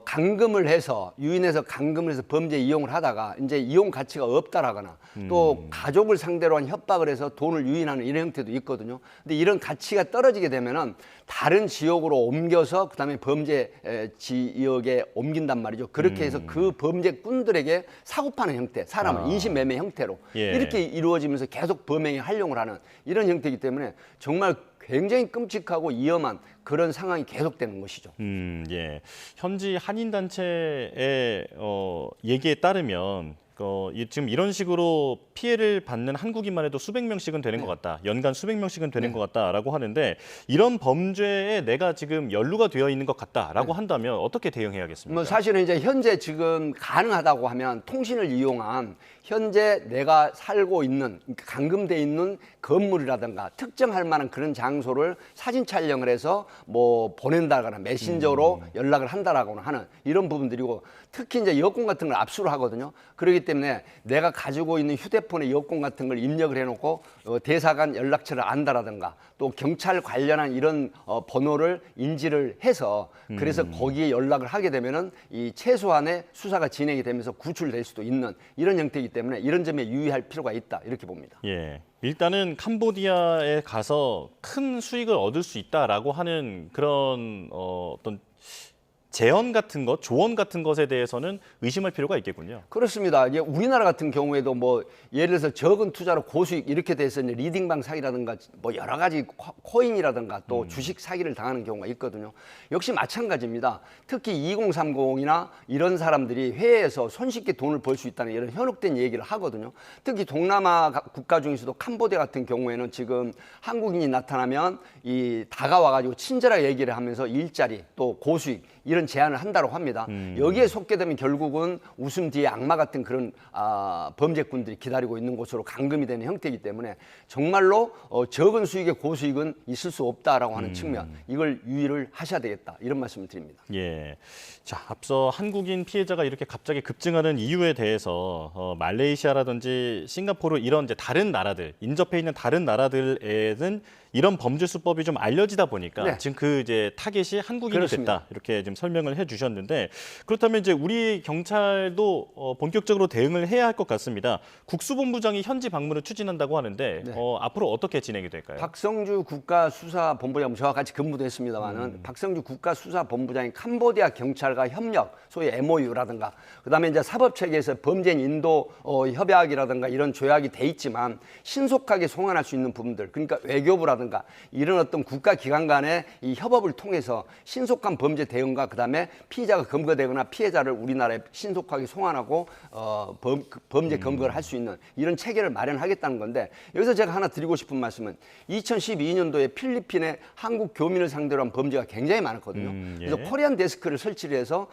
감금을 해서 유인해서 감금을 해서 범죄 이용을 하다가 이제 이용 가치가 없다라거나 또 가족을 상대로 한 협박을 해서 돈을 유인하는 이런 형태도 있거든요. 근데 이런 가치가 떨어지게 되면은 다른 지역으로 옮겨서 그다음에 범죄 지역에 옮긴단 말이죠. 그렇게 해서 그 범죄꾼들에게 사고 파는 형태, 사람을 인신매매 형태로 이렇게 이루어지면서 계속 범행에 활용을 하는 이런 형태이기 때문에 정말 굉장히 끔찍하고 위험한 그런 상황이 계속되는 것이죠. 예. 현지 한인단체의 얘기에 따르면 지금 이런 식으로 피해를 받는 한국인만 해도 수백 명씩은 되는 것 같다. 연간 수백 명씩은 되는 것 같다라고 하는데 이런 범죄에 내가 지금 연루가 되어 있는 것 같다라고 한다면 어떻게 대응해야겠습니까? 뭐 사실은 이제 현재 지금 가능하다고 하면 통신을 이용한 현재 내가 살고 있는 감금돼 있는 건물이라든가 특정할 만한 그런 장소를 사진 촬영을 해서 뭐 보낸다거나 메신저로 연락을 한다라고나 하는 이런 부분들이고 특히 이제 여권 같은 걸 압수를 하거든요. 그렇기 때문에 내가 가지고 있는 휴대폰에 여권 같은 걸 입력을 해놓고 대사관 연락처를 안다라든가 또 경찰 관련한 이런 번호를 인지를 해서 그래서 거기에 연락을 하게 되면은 이 최소한의 수사가 진행이 되면서 구출될 수도 있는 이런 형태이기 때문에 이런 점에 유의할 필요가 있다 이렇게 봅니다. 예. 일단은 캄보디아에 가서 큰 수익을 얻을 수 있다라고 하는 그런 어떤 재원 같은 것, 조언 같은 것에 대해서는 의심할 필요가 있겠군요. 그렇습니다. 이제 우리나라 같은 경우에도 뭐 예를 들어서 적은 투자로 고수익 이렇게 돼서 이제 리딩방 사기라든가 뭐 여러 가지 코인이라든가 또 주식 사기를 당하는 경우가 있거든요. 역시 마찬가지입니다. 특히 2030이나 이런 사람들이 해외에서 손쉽게 돈을 벌 수 있다는 이런 현혹된 얘기를 하거든요. 특히 동남아 국가 중에서도 캄보디아 같은 경우에는 지금 한국인이 나타나면 이 다가와가지고 친절하게 얘기를 하면서 일자리 또 고수익 이런 제안을 한다고 합니다. 여기에 속게 되면 결국은 웃음 뒤에 악마 같은 그런 범죄꾼들이 기다리고 있는 곳으로 감금이 되는 형태이기 때문에 정말로 적은 수익의 고수익은 있을 수 없다라고 하는 측면 이걸 유의를 하셔야 되겠다 이런 말씀을 드립니다. 예. 자, 앞서 한국인 피해자가 이렇게 갑자기 급증하는 이유에 대해서 말레이시아라든지 싱가포르 이런 이제 다른 나라들 인접해 있는 다른 나라들에는 이런 범죄 수법이 좀 알려지다 보니까 지금 그 이제 타겟이 한국인이 그렇습니다. 됐다 이렇게 지금 설명을 해주셨는데 그렇다면 이제 우리 경찰도 본격적으로 대응을 해야 할 것 같습니다. 국수본부장이 현지 방문을 추진한다고 하는데 앞으로 어떻게 진행이 될까요? 박성주 국가수사본부장 저와 같이 근무도 했습니다만은 박성주 국가수사본부장이 캄보디아 경찰과 협력, 소위 MOU라든가 그다음에 이제 사법체계에서 범죄인 인도 협약이라든가 이런 조약이 돼 있지만 신속하게 송환할 수 있는 부분들, 그러니까 외교부라든가 이런 어떤 국가기관 간의 이 협업을 통해서 신속한 범죄 대응과 그다음에 피의자가 검거되거나 피해자를 우리나라에 신속하게 송환하고 범죄 검거를 할 수 있는 이런 체계를 마련하겠다는 건데 여기서 제가 하나 드리고 싶은 말씀은 2012년도에 필리핀에 한국 교민을 상대로 한 범죄가 굉장히 많았거든요. 그래서 코리안 데스크를 설치를 해서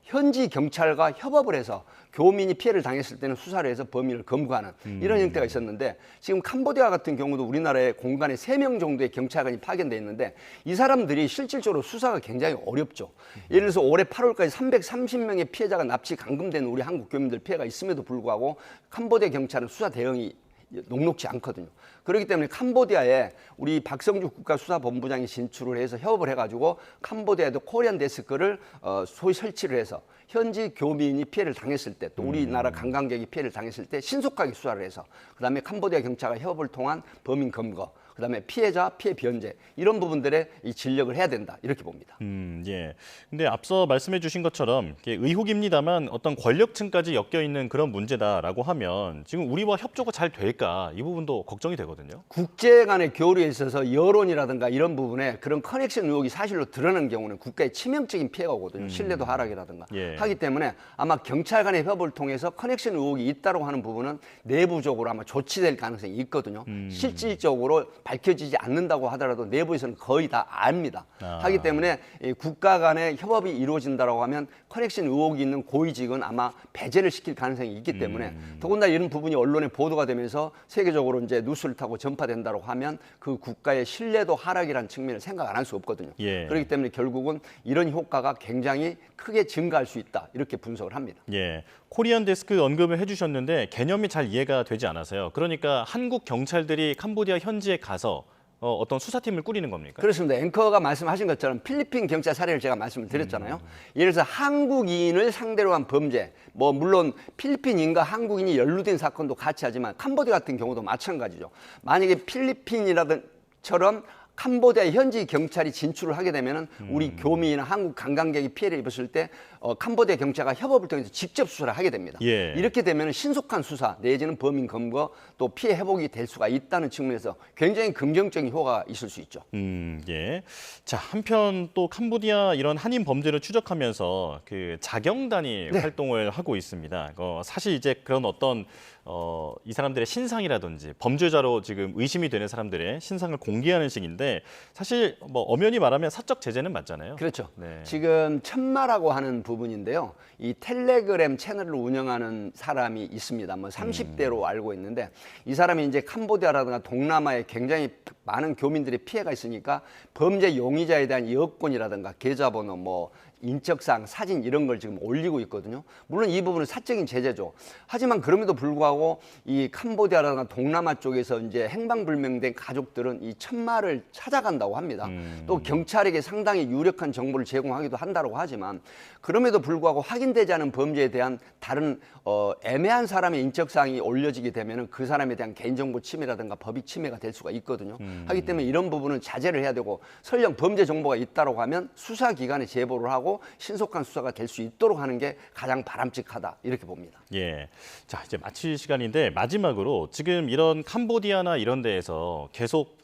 현지 경찰과 협업을 해서 교민이 피해를 당했을 때는 수사를 해서 범인을 검거하는 이런 형태가 있었는데 지금 캄보디아 같은 경우도 우리나라의 공간에 3명 정도의 경찰관이 파견돼 있는데 이 사람들이 실질적으로 수사가 굉장히 어렵죠. 예를 들어서 올해 8월까지 330명의 피해자가 납치 감금된 우리 한국 교민들 피해가 있음에도 불구하고 캄보디아 경찰은 수사 대응이 녹록지 않거든요. 그렇기 때문에 캄보디아에 우리 박성주 국가수사본부장이 진출을 해서 협업을 해가지고 캄보디아에도 코리안 데스크를 소위 설치를 해서 현지 교민이 피해를 당했을 때 또 우리나라 관광객이 피해를 당했을 때 신속하게 수사를 해서 그다음에 캄보디아 경찰과 협업을 통한 범인 검거 그다음에 피해자, 피해 변제 이런 부분들에 이 진력을 해야 된다 이렇게 봅니다. 예. 근데 앞서 말씀해 주신 것처럼 의혹입니다만 어떤 권력층까지 엮여 있는 그런 문제다라고 하면 지금 우리와 협조가 잘 될까 이 부분도 걱정이 되거든요. 국제 간의 교류에 있어서 여론이라든가 이런 부분에 그런 커넥션 의혹이 사실로 드러나는 경우는 국가에 치명적인 피해가 오거든요. 신뢰도 하락이라든가 하기 때문에 아마 경찰 간의 협업을 통해서 커넥션 의혹이 있다고 하는 부분은 내부적으로 아마 조치될 가능성이 있거든요. 실질적으로 밝혀지지 않는다고 하더라도 내부에서는 거의 다 압니다. 하기 때문에 이 국가 간의 협업이 이루어진다고 하면 커넥션 의혹이 있는 고위직은 아마 배제를 시킬 가능성이 있기 때문에 더군다나 이런 부분이 언론에 보도가 되면서 세계적으로 이제 뉴스를 타고 전파된다고 하면 그 국가의 신뢰도 하락이라는 측면을 생각 안 할 수 없거든요. 그렇기 때문에 결국은 이런 효과가 굉장히 크게 증가할 수 있다 이렇게 분석을 합니다. 예, 코리안 데스크 언급을 해주셨는데 개념이 잘 이해가 되지 않아서요. 그러니까 한국 경찰들이 캄보디아 현지에 가서 어떤 수사팀을 꾸리는 겁니까? 그렇습니다. 앵커가 말씀하신 것처럼 필리핀 경찰 사례를 제가 말씀을 드렸잖아요. 예를 들어서 한국인을 상대로 한 범죄, 뭐 물론 필리핀인과 한국인이 연루된 사건도 같이 하지만 캄보디아 같은 경우도 마찬가지죠. 만약에 필리핀이라든처럼 캄보디아 현지 경찰이 진출을 하게 되면은 우리 교민이나 한국 관광객이 피해를 입었을 때 캄보디아 경찰과 협업을 통해서 직접 수사를 하게 됩니다. 이렇게 되면 신속한 수사 내지는 범인 검거 또 피해 회복이 될 수가 있다는 측면에서 굉장히 긍정적인 효과가 있을 수 있죠. 예. 자, 한편 또 캄보디아 이런 한인 범죄를 추적하면서 그 자경단이 활동을 하고 있습니다. 사실 이제 그런 어떤 이 사람들의 신상이라든지 범죄자로 지금 의심이 되는 사람들의 신상을 공개하는 식인데 사실 뭐 엄연히 말하면 사적 제재는 맞잖아요. 그렇죠. 지금 천마라고 하는 부분인데요. 이 텔레그램 채널을 운영하는 사람이 있습니다. 뭐 30대로 알고 있는데 이 사람이 이제 캄보디아라든가 동남아에 굉장히 많은 교민들의 피해가 있으니까 범죄 용의자에 대한 여권이라든가 계좌번호 뭐 인적사항, 사진 이런 걸 지금 올리고 있거든요. 물론 이 부분은 사적인 제재죠. 하지만 그럼에도 불구하고 이 캄보디아라든가 동남아 쪽에서 이제 행방불명된 가족들은 이 천마를 찾아간다고 합니다. 또 경찰에게 상당히 유력한 정보를 제공하기도 한다고 하지만 그럼에도 불구하고 확인되지 않은 범죄에 대한 다른 애매한 사람의 인적사항이 올려지게 되면 그 사람에 대한 개인정보 침해라든가 법익 침해가 될 수가 있거든요. 하기 때문에 이런 부분은 자제를 해야 되고 설령 범죄 정보가 있다고 하면 수사기관에 제보를 하고 신속한 수사가 될 수 있도록 하는 게 가장 바람직하다 이렇게 봅니다. 예, 자 이제 마칠 시간인데 마지막으로 지금 이런 캄보디아나 이런 데에서 계속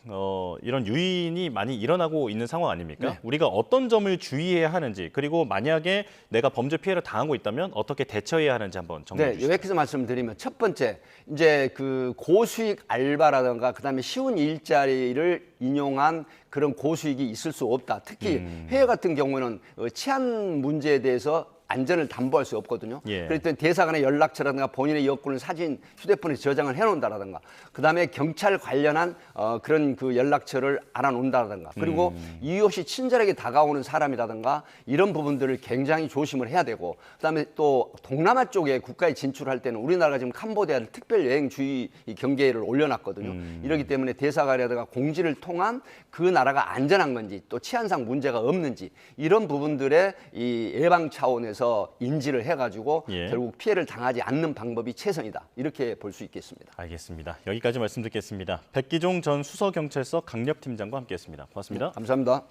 이런 유인이 많이 일어나고 있는 상황 아닙니까? 우리가 어떤 점을 주의해야 하는지 그리고 만약에 내가 범죄 피해를 당하고 있다면 어떻게 대처해야 하는지 한번 정리해 주시죠. 여기서 말씀드리면 첫 번째 이제 그 고수익 알바라든가 그다음에 쉬운 일자리를 인용한 그런 고수익이 있을 수 없다. 특히 해외 같은 경우는 치안 문제에 대해서 안전을 담보할 수 없거든요. 그랬더니 대사관의 연락처라든가 본인의 여권을 사진 휴대폰에 저장을 해놓는다라든가 그다음에 경찰 관련한 그런 그 연락처를 알아놓는다라든가 그리고 이유 없이 친절하게 다가오는 사람이라든가 이런 부분들을 굉장히 조심을 해야 되고 그다음에 또 동남아 쪽에 국가에 진출할 때는 우리나라가 지금 캄보디아를 특별 여행 주의 경계를 올려놨거든요. 이렇기 때문에 대사관이라든가 공지를 통한 그 나라가 안전한 건지 또 치안상 문제가 없는지 이런 부분들의 이 예방 차원에서 인지를 해가지고 결국 피해를 당하지 않는 방법이 최선이다. 이렇게 볼 수 있겠습니다. 알겠습니다. 여기까지 말씀 듣겠습니다. 백기종 전 수서경찰서 강력팀장과 함께했습니다. 고맙습니다. 감사합니다.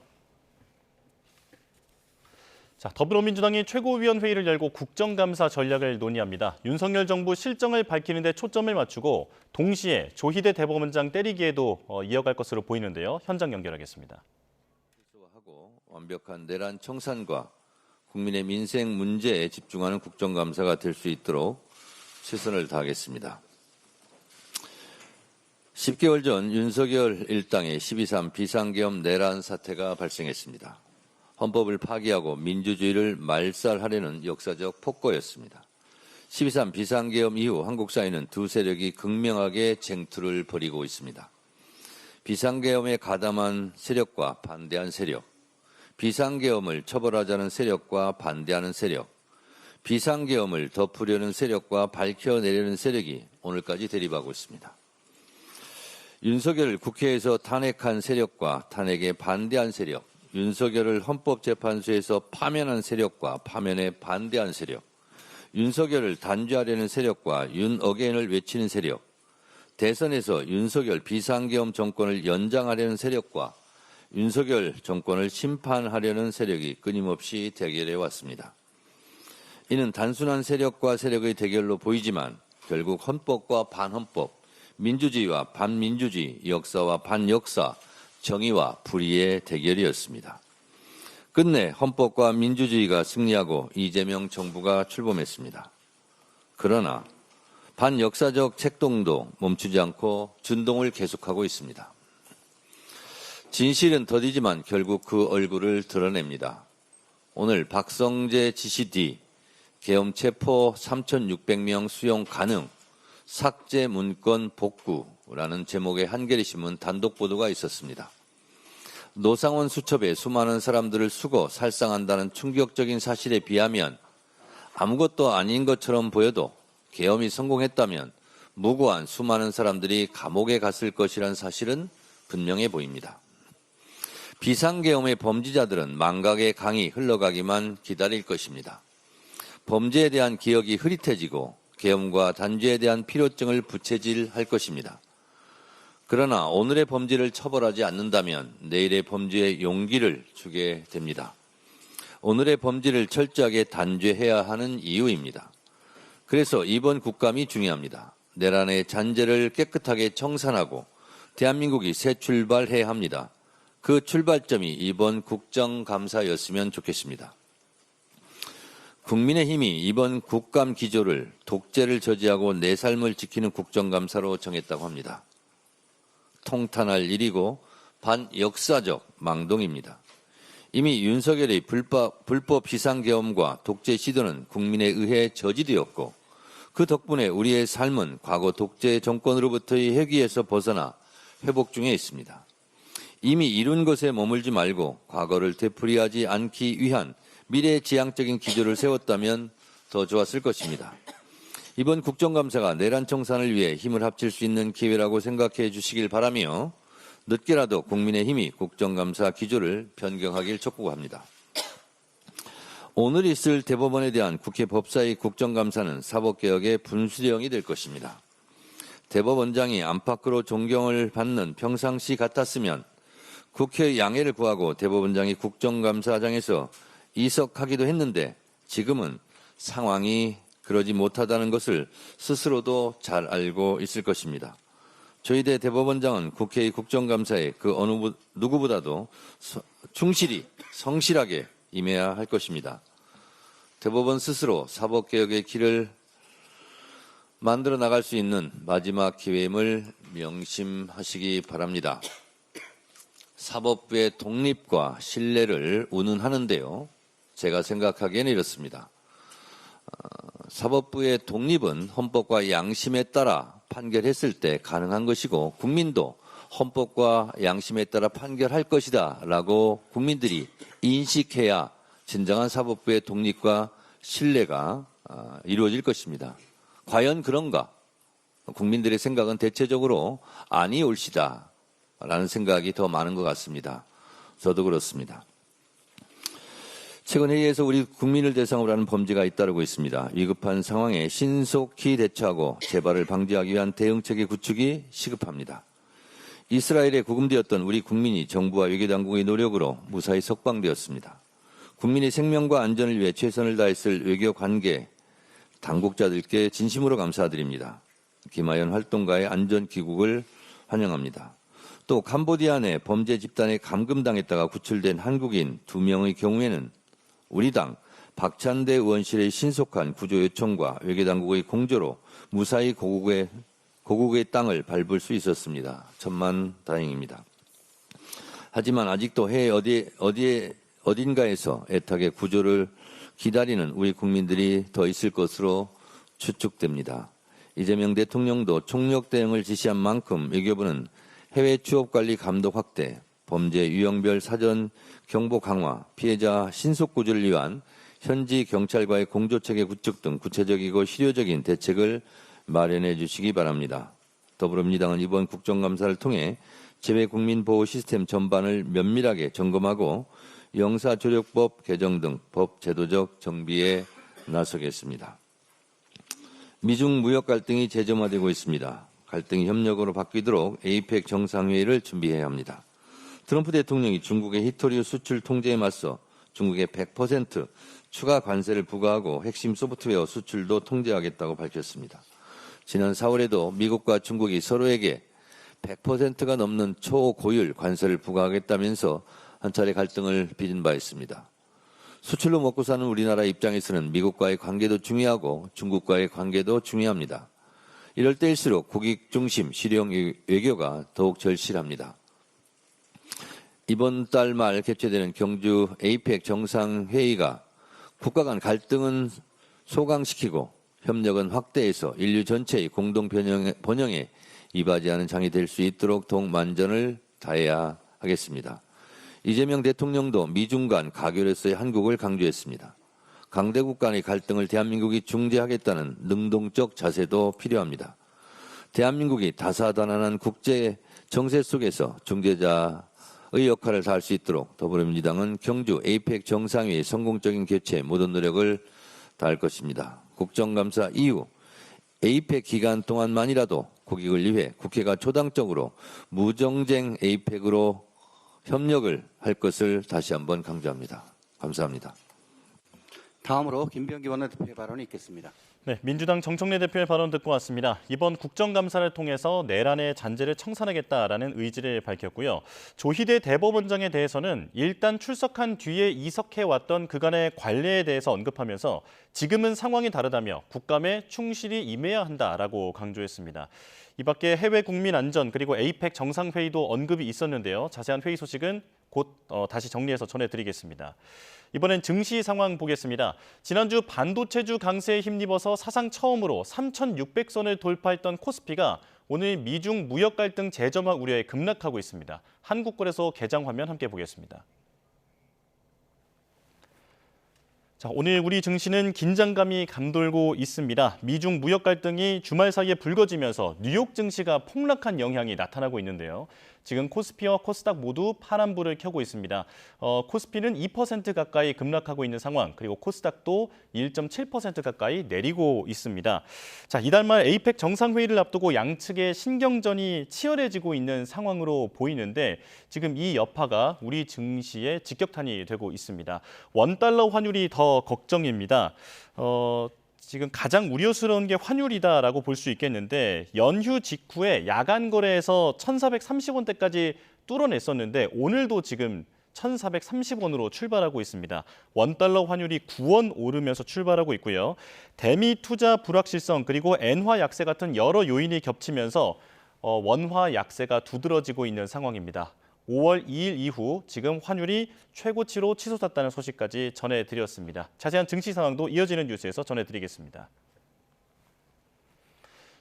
자, 더불어민주당이 최고위원회의를 열고 국정감사 전략을 논의합니다. 윤석열 정부 실정을 밝히는 데 초점을 맞추고 동시에 조희대 대법원장 때리기에도 이어갈 것으로 보이는데요. 현장 연결하겠습니다. 완벽한 내란 청산과 국민의 민생 문제에 집중하는 국정감사가 될 수 있도록 최선을 다하겠습니다. 10개월 전 윤석열 일당의 12.3 비상계엄 내란 사태가 발생했습니다. 헌법을 파기하고 민주주의를 말살하려는 역사적 폭거였습니다. 12.3 비상계엄 이후 한국 사회는 두 세력이 극명하게 쟁투를 벌이고 있습니다. 비상계엄에 가담한 세력과 반대한 세력, 비상계엄을 처벌하자는 세력과 반대하는 세력, 비상계엄을 덮으려는 세력과 밝혀내려는 세력이 오늘까지 대립하고 있습니다. 윤석열을 국회에서 탄핵한 세력과 탄핵에 반대한 세력, 윤석열을 헌법재판소에서 파면한 세력과 파면에 반대한 세력, 윤석열을 단죄하려는 세력과 윤 어게인을 외치는 세력, 대선에서 윤석열 비상계엄 정권을 연장하려는 세력과 윤석열 정권을 심판하려는 세력이 끊임없이 대결해 왔습니다. 이는 단순한 세력과 세력의 대결로 보이지만 결국 헌법과 반헌법, 민주주의와 반민주주의, 역사와 반역사, 정의와 불의의 대결이었습니다. 끝내 헌법과 민주주의가 승리하고 이재명 정부가 출범했습니다. 그러나 반역사적 책동도 멈추지 않고 준동을 계속하고 있습니다. 진실은 더디지만 결국 그 얼굴을 드러냅니다. 오늘 박성재 지시 뒤 계엄 체포 3,600명 수용 가능, 삭제 문건 복구라는 제목의 한겨레신문 단독 보도가 있었습니다. 노상원 수첩에 수많은 사람들을 수거, 살상한다는 충격적인 사실에 비하면 아무것도 아닌 것처럼 보여도 계엄이 성공했다면 무고한 수많은 사람들이 감옥에 갔을 것이란 사실은 분명해 보입니다. 비상계엄의 범죄자들은 망각의 강이 흘러가기만 기다릴 것입니다. 범죄에 대한 기억이 흐릿해지고 계엄과 단죄에 대한 필요증을 부채질할 것입니다. 그러나 오늘의 범죄를 처벌하지 않는다면 내일의 범죄에 용기를 주게 됩니다. 오늘의 범죄를 철저하게 단죄해야 하는 이유입니다. 그래서 이번 국감이 중요합니다. 내란의 잔재를 깨끗하게 청산하고 대한민국이 새 출발해야 합니다. 그 출발점이 이번 국정감사였으면 좋겠습니다. 국민의힘이 이번 국감 기조를 독재를 저지하고 내 삶을 지키는 국정감사로 정했다고 합니다. 통탄할 일이고 반역사적 망동입니다. 이미 윤석열의 불법 비상계엄과 독재 시도는 국민에 의해 저지되었고 그 덕분에 우리의 삶은 과거 독재 정권으로부터의 회귀에서 벗어나 회복 중에 있습니다. 이미 이룬 것에 머물지 말고 과거를 되풀이하지 않기 위한 미래지향적인 기조를 세웠다면 더 좋았을 것입니다. 이번 국정감사가 내란 청산을 위해 힘을 합칠 수 있는 기회라고 생각해 주시길 바라며 늦게라도 국민의힘이 국정감사 기조를 변경하길 촉구합니다. 오늘 있을 대법원에 대한 국회 법사위 국정감사는 사법개혁의 분수령이 될 것입니다. 대법원장이 안팎으로 존경을 받는 평상시 같았으면 국회의 양해를 구하고 대법원장이 국정감사장에서 이석하기도 했는데 지금은 상황이 그러지 못하다는 것을 스스로도 잘 알고 있을 것입니다. 저희 대 대법원장은 국회의 국정감사에 그 어느 누구보다도 충실히 성실하게 임해야 할 것입니다. 대법원 스스로 사법개혁의 길을 만들어 나갈 수 있는 마지막 기회임을 명심하시기 바랍니다. 사법부의 독립과 신뢰를 운운하는데요. 제가 생각하기에는 이렇습니다. 사법부의 독립은 헌법과 양심에 따라 판결했을 때 가능한 것이고 국민도 헌법과 양심에 따라 판결할 것이다 라고 국민들이 인식해야 진정한 사법부의 독립과 신뢰가 이루어질 것입니다. 과연 그런가? 국민들의 생각은 대체적으로 아니 옳시다 라는 생각이 더 많은 것 같습니다. 저도 그렇습니다. 최근 회의에서 우리 국민을 대상으로 하는 범죄가 잇따르고 있습니다. 위급한 상황에 신속히 대처하고 재발을 방지하기 위한 대응체계 구축이 시급합니다. 이스라엘에 구금되었던 우리 국민이 정부와 외교당국의 노력으로 무사히 석방되었습니다. 국민의 생명과 안전을 위해 최선을 다했을 외교관계 당국자들께 진심으로 감사드립니다. 김하연 활동가의 안전 귀국을 환영합니다. 또 캄보디아 내 범죄 집단에 감금당했다가 구출된 한국인 2명의 경우에는 우리 당 박찬대 의원실의 신속한 구조 요청과 외교당국의 공조로 무사히 고국의 땅을 밟을 수 있었습니다. 천만다행입니다. 하지만 아직도 해외 어딘가에서 애타게 구조를 기다리는 우리 국민들이 더 있을 것으로 추측됩니다. 이재명 대통령도 총력 대응을 지시한 만큼 외교부는 해외 취업관리 감독 확대, 범죄 유형별 사전 경보 강화, 피해자 신속 구조를 위한 현지 경찰과의 공조체계 구축 등 구체적이고 실효적인 대책을 마련해 주시기 바랍니다. 더불어민주당은 이번 국정감사를 통해 재외국민보호 시스템 전반을 면밀하게 점검하고 영사조력법 개정 등 법 제도적 정비에 나서겠습니다. 미중 무역 갈등이 재점화되고 있습니다. 갈등이 협력으로 바뀌도록 에이펙 정상회의를 준비해야 합니다. 트럼프 대통령이 중국의 히토리우 수출 통제에 맞서 중국에 100% 추가 관세를 부과하고 핵심 소프트웨어 수출도 통제하겠다고 밝혔습니다. 지난 4월에도 미국과 중국이 서로에게 100%가 넘는 초고율 관세를 부과하겠다면서 한 차례 갈등을 빚은 바 있습니다. 수출로 먹고 사는 우리나라 입장에서는 미국과의 관계도 중요하고 중국과의 관계도 중요합니다. 이럴 때일수록 국익 중심 실용 외교가 더욱 절실합니다. 이번 달 말 개최되는 경주 에이펙 정상회의가 국가 간 갈등은 소강시키고 협력은 확대해서 인류 전체의 공동 번영에 이바지하는 장이 될 수 있도록 더욱 만전을 다해야 하겠습니다. 이재명 대통령도 미중 간 가결에서의 한국을 강조했습니다. 강대국 간의 갈등을 대한민국이 중재하겠다는 능동적 자세도 필요합니다. 대한민국이 다사다난한 국제 정세 속에서 중재자의 역할을 다할 수 있도록 더불어민주당은 경주 에이펙 정상회의 성공적인 개최에 모든 노력을 다할 것입니다. 국정감사 이후 에이펙 기간 동안만이라도 국익을 위해 국회가 초당적으로 무정쟁 에이펙으로 협력을 할 것을 다시 한번 강조합니다. 감사합니다. 다음으로 김병기 원내대표의 발언이 있겠습니다. 네, 민주당 정청래 대표의 발언 듣고 왔습니다. 이번 국정감사를 통해서 내란의 잔재를 청산하겠다라는 의지를 밝혔고요. 조희대 대법원장에 대해서는 일단 출석한 뒤에 이석해왔던 그간의 관례에 대해서 언급하면서 지금은 상황이 다르다며 국감에 충실히 임해야 한다라고 강조했습니다. 이 밖에 해외 국민 안전 그리고 에이펙 정상회의도 언급이 있었는데요. 자세한 회의 소식은 곧 다시 정리해서 전해드리겠습니다. 이번엔 증시 상황 보겠습니다. 지난주 반도체주 강세에 힘입어서 사상 처음으로 3,600선을 돌파했던 코스피가 오늘 미중 무역 갈등 재점화 우려에 급락하고 있습니다. 한국거래소 개장 화면 함께 보겠습니다. 자, 오늘 우리 증시는 긴장감이 감돌고 있습니다. 미중 무역 갈등이 주말 사이에 불거지면서 뉴욕 증시가 폭락한 영향이 나타나고 있는데요. 지금 코스피와 코스닥 모두 파란불을 켜고 있습니다. 코스피는 2% 가까이 급락하고 있는 상황, 그리고 코스닥도 1.7% 가까이 내리고 있습니다. 자, 이달 말 에이펙 정상회의를 앞두고 양측의 신경전이 치열해지고 있는 상황으로 보이는데 지금 이 여파가 우리 증시에 직격탄이 되고 있습니다. 원달러 환율이 더 걱정입니다. 지금 가장 우려스러운 게 환율이다라고 볼 수 있겠는데 연휴 직후에 야간 거래에서 1,430원대까지 뚫어냈었는데 오늘도 지금 1,430원으로 출발하고 있습니다. 원달러 환율이 9원 오르면서 출발하고 있고요. 대미 투자 불확실성 그리고 엔화 약세 같은 여러 요인이 겹치면서 원화 약세가 두드러지고 있는 상황입니다. 5월 2일 이후 지금 환율이 최고치로 치솟았다는 소식까지 전해드렸습니다. 자세한 증시 상황도 이어지는 뉴스에서 전해드리겠습니다.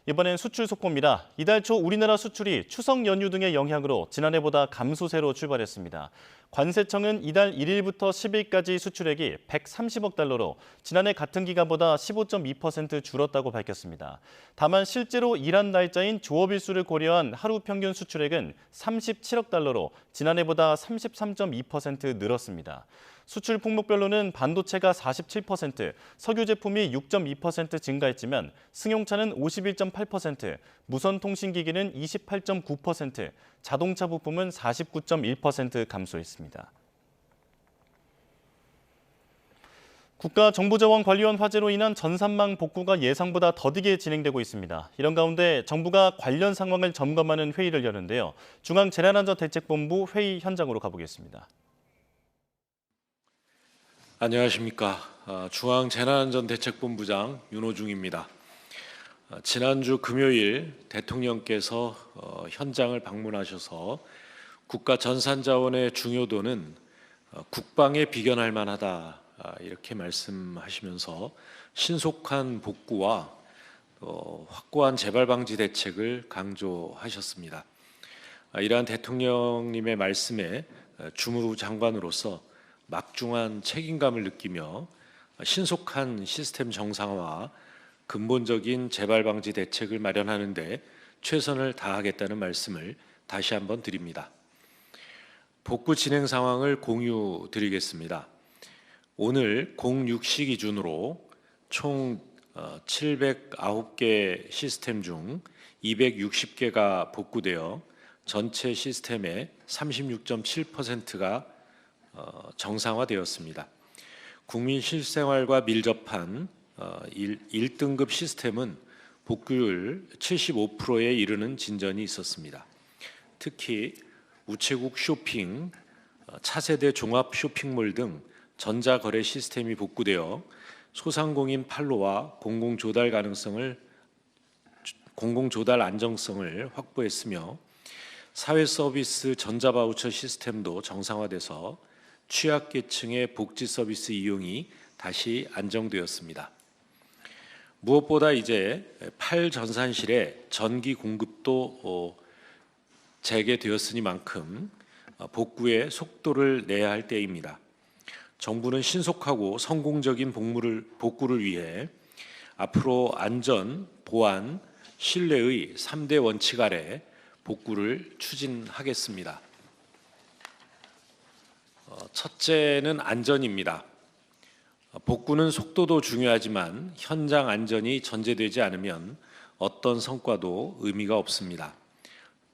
이번엔 수출 속보입니다. 이달 초 우리나라 수출이 추석 연휴 등의 영향으로 지난해보다 감소세로 출발했습니다. 관세청은 이달 1일부터 10일까지 수출액이 130억 달러로 지난해 같은 기간보다 15.2% 줄었다고 밝혔습니다. 다만 실제로 일한 날짜인 조업일수를 고려한 하루 평균 수출액은 37억 달러로 지난해보다 33.2% 늘었습니다. 수출 품목별로는 반도체가 47%, 석유 제품이 6.2% 증가했지만 승용차는 51.8%, 무선통신기기는 28.9%, 자동차 부품은 49.1% 감소했습니다. 국가정보자원관리원 화재로 인한 전산망 복구가 예상보다 더디게 진행되고 있습니다. 이런 가운데 정부가 관련 상황을 점검하는 회의를 여는데요. 중앙재난안전대책본부 회의 현장으로 가보겠습니다. 안녕하십니까. 중앙재난안전대책본부장 윤호중입니다. 지난주 금요일 대통령께서 현장을 방문하셔서 국가 전산자원의 중요도는 국방에 비견할 만하다 이렇게 말씀하시면서 신속한 복구와 확고한 재발 방지 대책을 강조하셨습니다. 이러한 대통령님의 말씀에 주무 장관으로서 막중한 책임감을 느끼며 신속한 시스템 정상화와 근본적인 재발 방지 대책을 마련하는 데 최선을 다하겠다는 말씀을 다시 한번 드립니다. 복구 진행 상황을 공유드리겠습니다. 오늘 06시 기준으로 총 709개 시스템 중 260개가 복구되어 전체 시스템의 36.7%가 정상화되었습니다. 국민 실생활과 밀접한 1등급 시스템은 복구율 75%에 이르는 진전이 있었습니다. 특히 우체국 쇼핑, 차세대 종합 쇼핑몰 등 전자거래 시스템이 복구되어 소상공인 판로와 공공조달 안정성을 확보했으며 사회서비스 전자바우처 시스템도 정상화돼서 취약계층의 복지 서비스 이용이 다시 안정되었습니다. 무엇보다 이제 8전산실의 전기 공급도 재개되었으니만큼 복구에 속도를 내야 할 때입니다. 정부는 신속하고 성공적인 복구를 위해 앞으로 안전, 보안, 신뢰의 3대 원칙 아래 복구를 추진하겠습니다. 첫째는 안전입니다. 복구는 속도도 중요하지만 현장 안전이 전제되지 않으면 어떤 성과도 의미가 없습니다.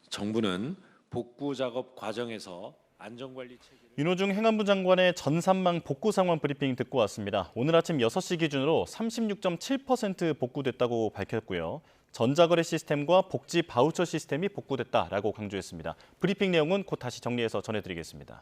정부는 복구 작업 과정에서 안전관리 체계를 윤호중 행안부 장관의 전산망 복구 상황 브리핑 듣고 왔습니다. 오늘 아침 6시 기준으로 36.7% 복구됐다고 밝혔고요. 전자거래 시스템과 복지 바우처 시스템이 복구됐다라고 강조했습니다. 브리핑 내용은 곧 다시 정리해서 전해드리겠습니다.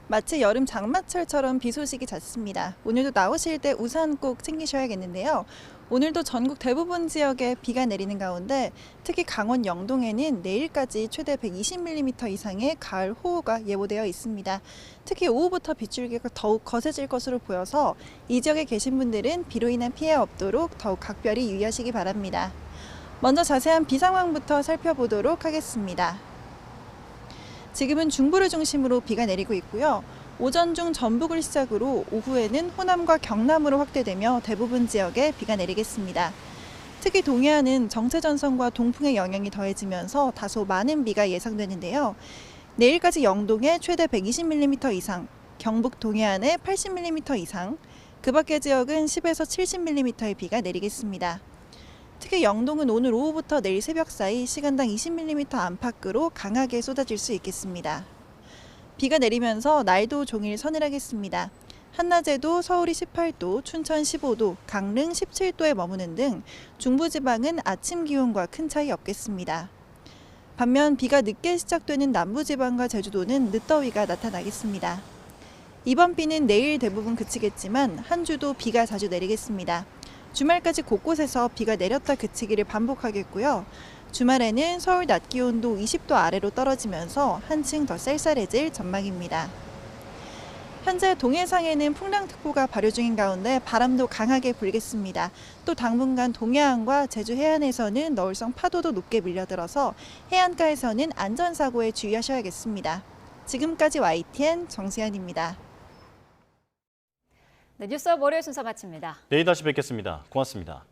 마치 여름 장마철처럼 비 소식이 잦습니다. 오늘도 나오실 때 우산 꼭 챙기셔야겠는데요. 오늘도 전국 대부분 지역에 비가 내리는 가운데 특히 강원 영동에는 내일까지 최대 120mm 이상의 가을 호우가 예보되어 있습니다. 특히 오후부터 빗줄기가 더욱 거세질 것으로 보여서 이 지역에 계신 분들은 비로 인한 피해 없도록 더욱 각별히 유의하시기 바랍니다. 먼저 자세한 비 상황부터 살펴보도록 하겠습니다. 지금은 중부를 중심으로 비가 내리고 있고요. 오전 중 전북을 시작으로 오후에는 호남과 경남으로 확대되며 대부분 지역에 비가 내리겠습니다. 특히 동해안은 정체전선과 동풍의 영향이 더해지면서 다소 많은 비가 예상되는데요. 내일까지 영동에 최대 120mm 이상, 경북 동해안에 80mm 이상, 그 밖의 지역은 10에서 70mm의 비가 내리겠습니다. 특히 영동은 오늘 오후부터 내일 새벽 사이 시간당 20mm 안팎으로 강하게 쏟아질 수 있겠습니다. 비가 내리면서 날도 종일 서늘하겠습니다. 한낮에도 서울이 18도, 춘천 15도, 강릉 17도에 머무는 등 중부지방은 아침 기온과 큰 차이 없겠습니다. 반면 비가 늦게 시작되는 남부지방과 제주도는 늦더위가 나타나겠습니다. 이번 비는 내일 대부분 그치겠지만 한 주도 비가 자주 내리겠습니다. 주말까지 곳곳에서 비가 내렸다 그치기를 반복하겠고요. 주말에는 서울 낮 기온도 20도 아래로 떨어지면서 한층 더 쌀쌀해질 전망입니다. 현재 동해상에는 풍랑특보가 발효 중인 가운데 바람도 강하게 불겠습니다. 또 당분간 동해안과 제주 해안에서는 너울성 파도도 높게 밀려들어서 해안가에서는 안전사고에 주의하셔야겠습니다. 지금까지 YTN 정세현입니다. 네, 뉴스업 월요일 순서 마칩니다. 내일 다시 뵙겠습니다. 고맙습니다.